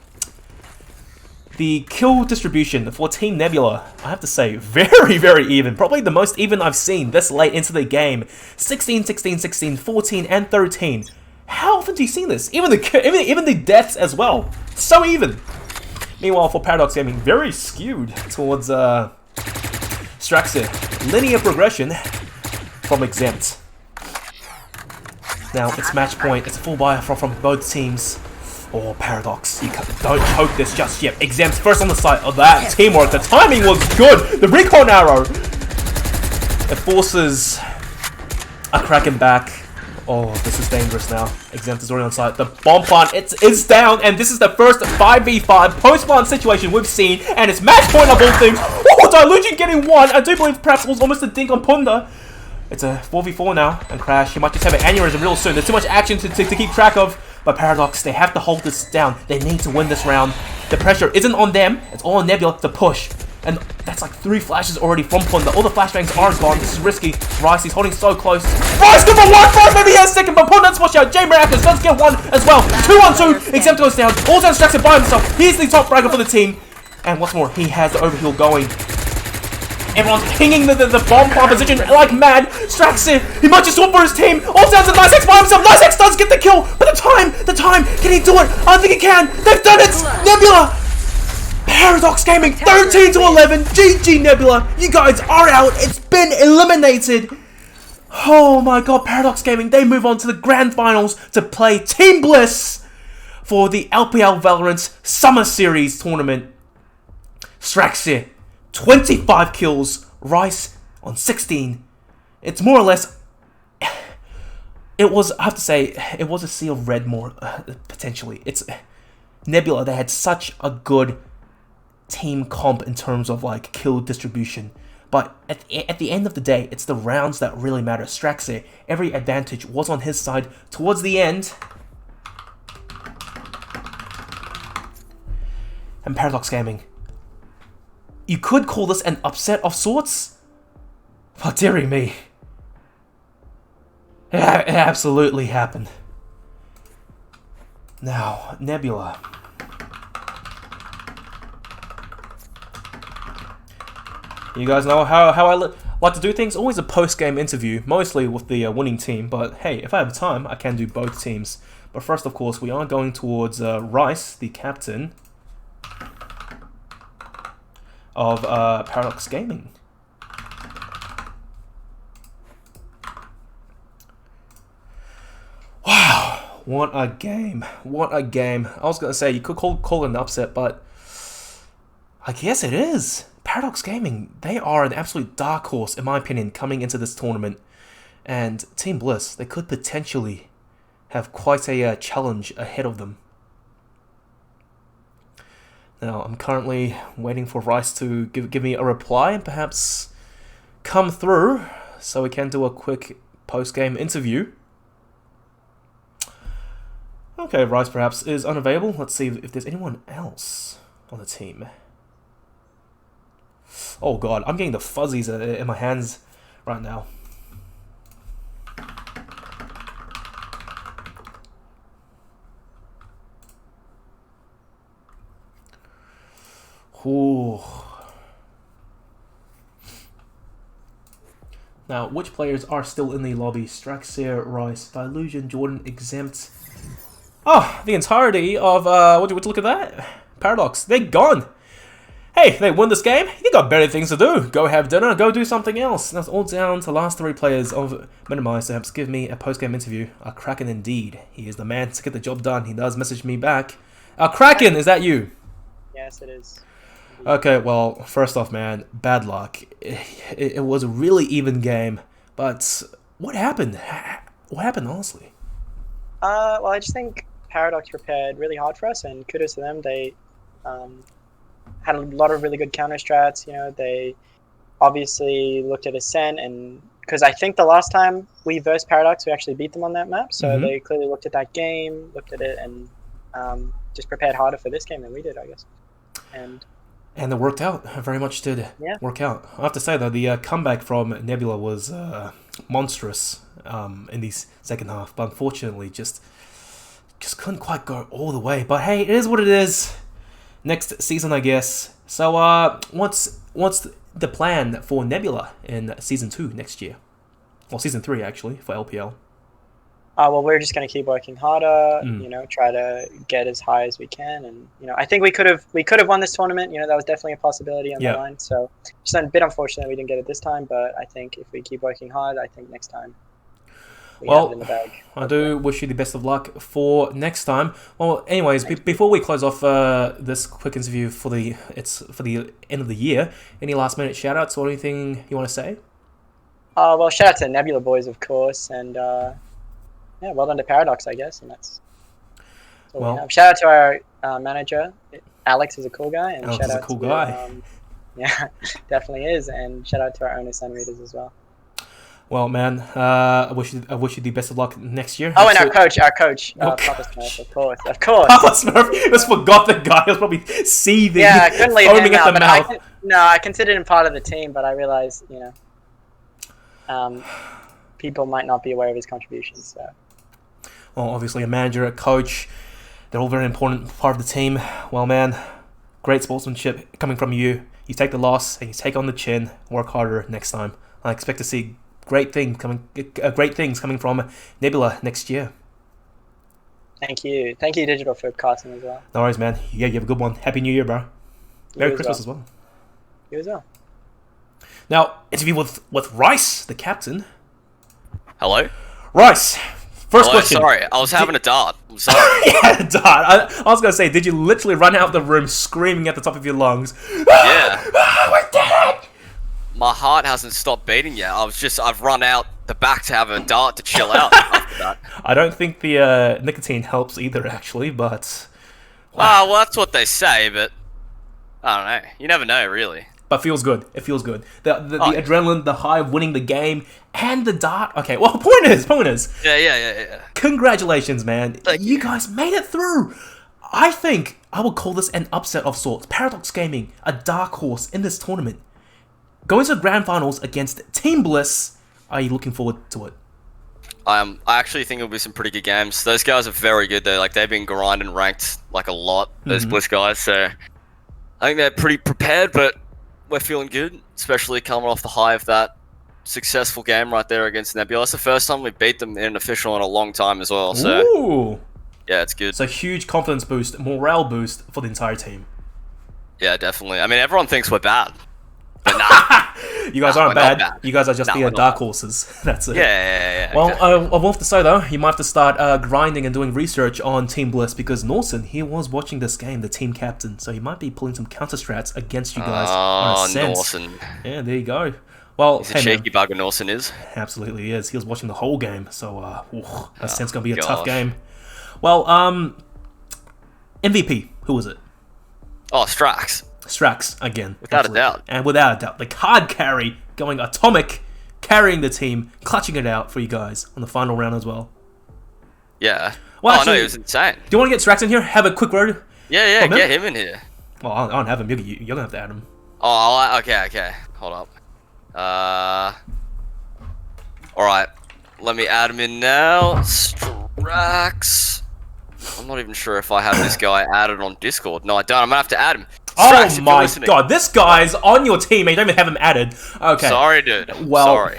Speaker 1: The kill distribution for Team Nebula, I have to say, very even. Probably the most even I've seen this late into the game. 16, 16, 16, 14, and 13. How often do you see this? Even the deaths as well. So even. Meanwhile, for Paradox Gaming, very skewed towards Straxer. Linear progression from Exempt. Now it's match point. It's a full buy from both teams. Oh, Paradox, you don't choke this just yet. Exempt first on the side of that teamwork. The timing was good. The recon arrow. It forces a Kraken back. Oh, this is dangerous now. Exempt is already on site. The bomb plant is down, and this is the first 5v5 post-plant situation we've seen, and it's match point of all things. Oh, Dilution getting one. I do believe perhaps it was almost a dink on Punda. It's a 4v4 now, and Crash, he might just have an aneurysm real soon. There's too much action to keep track of. But Paradox, they have to hold this down. They need to win this round. The pressure isn't on them. It's all on Nebula to push. And that's like 3 flashes already from Punda. All the flashbangs are gone. This is risky. Rice, he's holding so close. Rice good for 1. Rice maybe he has second, but Punda's push out. Jay Maracus does get 1 as well. 2-on-2. Exempt goes down. All down distracted by himself. He's the top fragger for the team. And what's more, he has the overheal going. Everyone's pinging the bomb plant position like mad. Straxir, he might just do it for his team. All down to Nicex by himself. Nicex does get the kill. But the time, can he do it? I don't think he can. They've done it. Nebula. Paradox Gaming, 13-11. GG Nebula. You guys are out. It's been eliminated. Oh my god, Paradox Gaming, they move on to the grand finals to play Team Bliss for the LPL Valorant Summer Series tournament. Straxir, 25 kills, Rice on 16. It's more or less, it was, I have to say, it was a sea of red more, potentially. It's Nebula, they had such a good team comp in terms of like kill distribution. But at the end of the day, it's the rounds that really matter. Straxir, every advantage was on his side towards the end. And Paradox Gaming, you could call this an upset of sorts, but dearie me, it absolutely happened. Now, Nebula. You guys know how I like to do things. Always a post-game interview, mostly with the winning team, but hey, if I have time, I can do both teams. But first, of course, we are going towards Rice, the captain of Paradox Gaming. Wow, what a game. What a game. I was going to say, you could call it an upset, but I guess it is. Paradox Gaming, they are an absolute dark horse, in my opinion, coming into this tournament. And Team Bliss, they could potentially have quite a challenge ahead of them. Now, I'm currently waiting for Rice to give me a reply and perhaps come through so we can do a quick post-game interview. Okay, Rice perhaps is unavailable. Let's see if there's anyone else on the team. Oh god, I'm getting the fuzzies in my hands right now. Ooh. Now, which players are still in the lobby? Straxir, Rice, Dilution, Jordan, Exempt. Oh, the entirety of, would you look at that? Paradox, they're gone. Hey, they won this game, you got better things to do. Go have dinner, go do something else. That's all down to the last 3 players of Minimize to perhaps give me a post-game interview. A Kraken indeed. He is the man to get the job done. He does message me back. Kraken, is that you?
Speaker 5: Yes, it is.
Speaker 1: Okay, well, first off, man, bad luck. It was a really even game, but what happened? What happened, honestly?
Speaker 5: Well, I just think Paradox prepared really hard for us, and kudos to them. They had a lot of really good counter strats. You know, they obviously looked at Ascent, and because I think the last time we versed Paradox, we actually beat them on that map. So they clearly looked at that game, looked at it, and just prepared harder for this game than we did, I guess. And
Speaker 1: it worked out. It very much did work out. I have to say, though, the comeback from Nebula was monstrous in the second half. But unfortunately, just couldn't quite go all the way. But hey, it is what it is. Next season, I guess. So, what's the plan for Nebula in Season 2 next year? Well, Season 3, actually, for LPL.
Speaker 5: Well, we're just going to keep working harder, you know, try to get as high as we can. And, you know, I think we could have won this tournament. You know, that was definitely a possibility on the line. So just a bit unfortunate we didn't get it this time. But I think if we keep working hard, I think next time we have it in the bag.
Speaker 1: I do wish you the best of luck for next time. Well, anyways, before we close off this quick interview for the end of the year, any last minute shout outs or anything you want to say?
Speaker 5: Well, shout out to Nebula boys, of course, and yeah, well done to Paradox, I guess, and that's all we
Speaker 1: Well-
Speaker 5: have. Shout out to our manager. Alex is a cool guy, and
Speaker 1: Alex
Speaker 5: shout
Speaker 1: is a
Speaker 5: out
Speaker 1: cool
Speaker 5: to,
Speaker 1: guy.
Speaker 5: yeah, definitely is, and shout out to our owners and readers as well.
Speaker 1: Well, man, I wish you the best of luck next year.
Speaker 5: Oh, and our coach,
Speaker 1: Oh,
Speaker 5: Papa Smurf, of course, of course.
Speaker 1: Papa Smurf. Just forgot the guy. He was probably seething,
Speaker 5: Yeah, I couldn't leave
Speaker 1: foaming
Speaker 5: him
Speaker 1: at
Speaker 5: out,
Speaker 1: the
Speaker 5: but
Speaker 1: mouth.
Speaker 5: I considered him part of the team, but I realized, people might not be aware of his contributions. So
Speaker 1: Well, obviously a manager, a coach, they're all very important part of the team. Well, man, great sportsmanship coming from you. You take the loss and you take on the chin. Work harder next time. I expect to see great things coming from Nebula next year.
Speaker 5: thank you, Digital, for casting as well.
Speaker 1: No worries, man. Yeah, you have a good one. Happy New Year, bro. Merry
Speaker 5: You as
Speaker 1: Christmas as well.
Speaker 5: You as well.
Speaker 1: Now, interview with Rice, the captain.
Speaker 6: Hello?
Speaker 1: Rice, first
Speaker 6: Hello,
Speaker 1: question.
Speaker 6: sorry, I was having a dart. I'm sorry.
Speaker 1: Yeah, Dad. I was gonna say, did you literally run out of the room screaming at the top of your lungs?
Speaker 6: Yeah.
Speaker 1: We're dead!
Speaker 6: My heart hasn't stopped beating yet. I've run out the back to have a dart to chill out after that.
Speaker 1: I don't think the nicotine helps either, actually, but
Speaker 6: Well, that's what they say, but I don't know. You never know, really.
Speaker 1: feels good. It feels good. The
Speaker 6: Oh.
Speaker 1: adrenaline, the high of winning the game, and the dart. Okay, well, pointers.
Speaker 6: Yeah.
Speaker 1: Congratulations, man.
Speaker 6: Thank
Speaker 1: You guys made it through. I think I would call this an upset of sorts. Paradox Gaming, a dark horse in this tournament. Going to the grand finals against Team Bliss. Are you looking forward to it?
Speaker 6: I actually think it'll be some pretty good games. Those guys are very good though. Like they've been grinding ranked like a lot. Those Bliss guys. So I think they're pretty prepared, but we're feeling good, especially coming off the high of that successful game right there against Nebula. That's the first time we beat them in an official in a long time as well. So
Speaker 1: Ooh.
Speaker 6: yeah, it's good.
Speaker 1: So huge confidence boost, morale boost for the entire team.
Speaker 6: Yeah, definitely. I mean, everyone thinks we're bad, but nah.
Speaker 1: You guys
Speaker 6: Nah,
Speaker 1: aren't
Speaker 6: we're not
Speaker 1: bad.
Speaker 6: bad.
Speaker 1: You guys are just
Speaker 6: Nah,
Speaker 1: the
Speaker 6: we're not
Speaker 1: dark
Speaker 6: bad.
Speaker 1: horses. That's it.
Speaker 6: Yeah.
Speaker 1: Well,
Speaker 6: exactly.
Speaker 1: I will have to say though, you might have to start grinding and doing research on Team Bliss because Norton, he was watching this game, the team captain, so he might be pulling some counter strats against you guys on a sense.
Speaker 6: Norson.
Speaker 1: Yeah, there you go. Well,
Speaker 6: He's a cheeky bugger, Norson is.
Speaker 1: absolutely is. He was watching the whole game, so that sense gonna be a tough
Speaker 6: gosh.
Speaker 1: game. Well, MVP, who was it?
Speaker 6: Oh, Strax.
Speaker 1: Strax again,
Speaker 6: Without a
Speaker 1: absolutely.
Speaker 6: doubt.
Speaker 1: And without a doubt, the card carry going atomic, carrying the team, clutching it out for you guys on the final round as well.
Speaker 6: Yeah.
Speaker 1: Well,
Speaker 6: oh,
Speaker 1: actually-
Speaker 6: no, he was insane.
Speaker 1: Do you want to get Strax in here? Have a quick word?
Speaker 6: Yeah,
Speaker 1: Oh, man.
Speaker 6: get him in here.
Speaker 1: Well, I don't have him. You're gonna have to add him.
Speaker 6: Oh, okay. Hold up. Alright. Let me add him in now. Strax. I'm not even sure if I have this guy added on Discord. No, I don't. I'm gonna have to add him. Strax,
Speaker 1: Oh
Speaker 6: if you're
Speaker 1: my
Speaker 6: listening.
Speaker 1: god, this guy's on your team and you don't even have him added. Okay.
Speaker 6: Sorry, dude.
Speaker 1: Well-
Speaker 6: Sorry.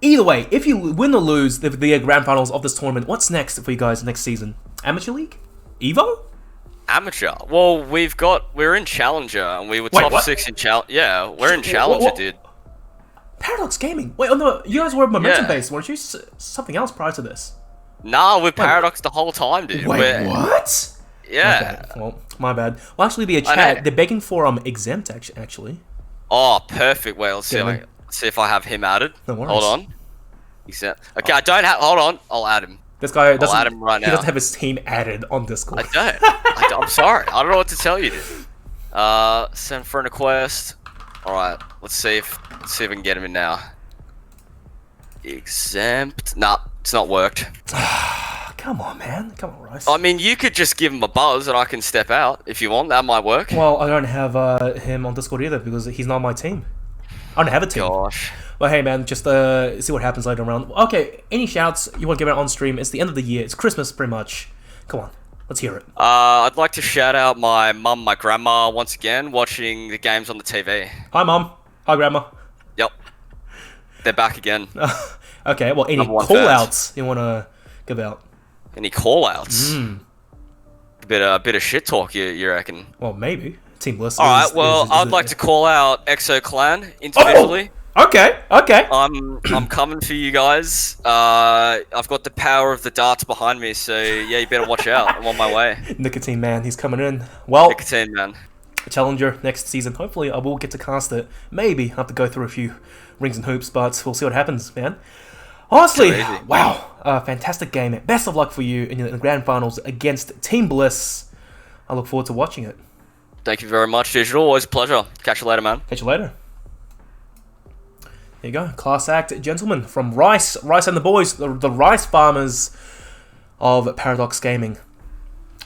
Speaker 1: Either way, if you win or lose the grand finals of this tournament, what's next for you guys next season? Amateur League? Evo?
Speaker 6: Amateur. Well, we're in Challenger, and we were
Speaker 1: Wait,
Speaker 6: top
Speaker 1: what?
Speaker 6: 6 in Challenger. Yeah, we're in Challenger,
Speaker 1: what?
Speaker 6: dude.
Speaker 1: Paradox Gaming? Wait, oh no, you guys were momentum
Speaker 6: Yeah.
Speaker 1: based, weren't you? Something else prior to this.
Speaker 6: Nah, we're Paradox the whole time, dude.
Speaker 1: what?
Speaker 6: Yeah.
Speaker 1: Okay, well, my bad. Well, actually, the
Speaker 6: I
Speaker 1: chat,
Speaker 6: know.
Speaker 1: they're begging for exempt, actually.
Speaker 6: Oh, perfect. Wait, let's see,
Speaker 1: Yeah,
Speaker 6: if see if I have him added.
Speaker 1: No worries.
Speaker 6: Hold on. Okay, I don't have. Hold on. I'll add him.
Speaker 1: This guy doesn't,
Speaker 6: add him right
Speaker 1: he
Speaker 6: now.
Speaker 1: doesn't have his team added on Discord.
Speaker 6: I'm sorry. I don't know what to tell you, dude. Send friend request. All right. Let's see if I can get him in now. Exempt. Nah, it's not worked.
Speaker 1: Come on, man. Come on, Rice.
Speaker 6: I mean, you could just give him a buzz and I can step out if you want. That might work.
Speaker 1: Well, I don't have him on Discord either because he's not on my team. I don't have a team.
Speaker 6: Gosh.
Speaker 1: Well, hey, man, just see what happens later on. Okay, any shouts you want to give out on stream? It's the end of the year. It's Christmas, pretty much. Come on, let's hear it.
Speaker 6: I'd like to shout out my mum, my grandma, once again, watching the games on the TV.
Speaker 1: Hi, Mom. Hi, Grandma.
Speaker 6: Yep. They're back again.
Speaker 1: Okay, well, any
Speaker 6: Number one
Speaker 1: call-outs you want to give out?
Speaker 6: Any call-outs?
Speaker 1: Hmm.
Speaker 6: A bit of shit talk, you reckon?
Speaker 1: Well, maybe. Team Bliss.
Speaker 6: Alright, well, I'd like to call out Exo Clan individually.
Speaker 1: Okay.
Speaker 6: I'm coming for you guys. I've got the power of the darts behind me, so yeah, you better watch out. I'm on my way.
Speaker 1: Nicotine Man, he's coming in. Well,
Speaker 6: Nicotine, man.
Speaker 1: Challenger next season. Hopefully I will get to cast it. Maybe I have to go through a few rings and hoops, but we'll see what happens, man. Honestly, wow, fantastic game. Best of luck for you in the grand finals against Team Bliss. I look forward to watching it.
Speaker 6: Thank you very much, Digital. Always a pleasure. Catch you later, man.
Speaker 1: Catch you later. There you go. Class act gentlemen from Rice and the boys, the rice farmers of Paradox Gaming.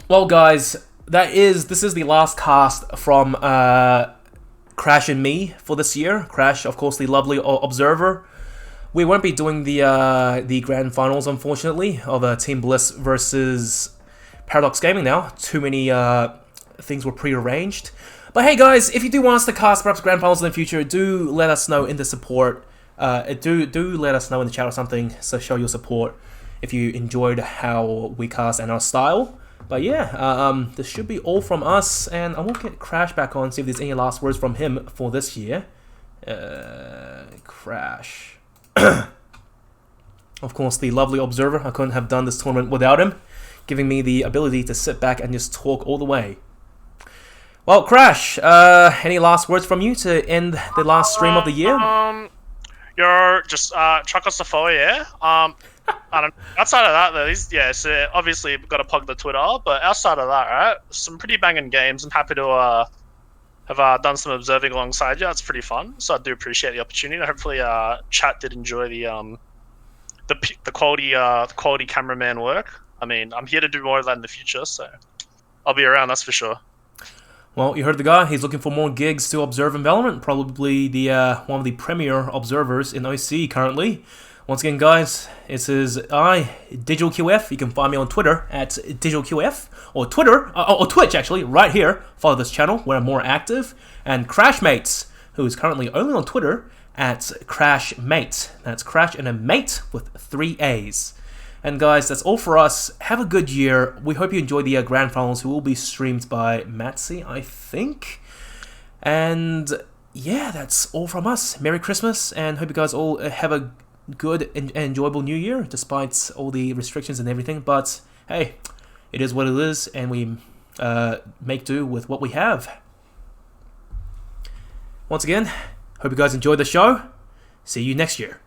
Speaker 1: Well, guys, this is the last cast from Crash and me for this year. Crash, of course, the lovely observer. We won't be doing the grand finals, unfortunately, of Team Bliss versus Paradox Gaming now. Too many things were prearranged. But hey guys, if you do want us to cast perhaps grand finals in the future, do let us know in the support. Do let us know in the chat or something, so show your support if you enjoyed how we cast and our style. But yeah, this should be all from us, and I will get Crash back on, see if there's any last words from him for this year. Crash. Of course, the lovely observer. I couldn't have done this tournament without him, giving me the ability to sit back and just talk all the way. Well, Crash, any last words from you to end the last stream of the year?
Speaker 7: You're just chuck us a follow, yeah. I don't. Outside of that, though, so obviously we've got to plug the Twitter, but outside of that, right, some pretty banging games. I'm happy to have done some observing alongside you. That's pretty fun. So I do appreciate the opportunity. Hopefully, chat did enjoy the quality cameraman work. I mean, I'm here to do more of that in the future, so I'll be around. That's for sure.
Speaker 1: Well, you heard the guy. He's looking for more gigs to observe in Valorant. Probably the one of the premier observers in OC currently. Once again, guys, it is I, DigitalQF. You can find me on Twitter at DigitalQF, or Twitch, actually, right here. Follow this channel where I'm more active. And Crashmates, who is currently only on Twitter at Crashmate. That's Crash and a mate with 3 A's. And guys, that's all for us. Have a good year. We hope you enjoy the grand finals, who will be streamed by Matsy, I think. And yeah, that's all from us. Merry Christmas, and hope you guys all have a good and enjoyable new year, despite all the restrictions and everything. But hey, it is what it is, and we make do with what we have. Once again, hope you guys enjoyed the show. See you next year.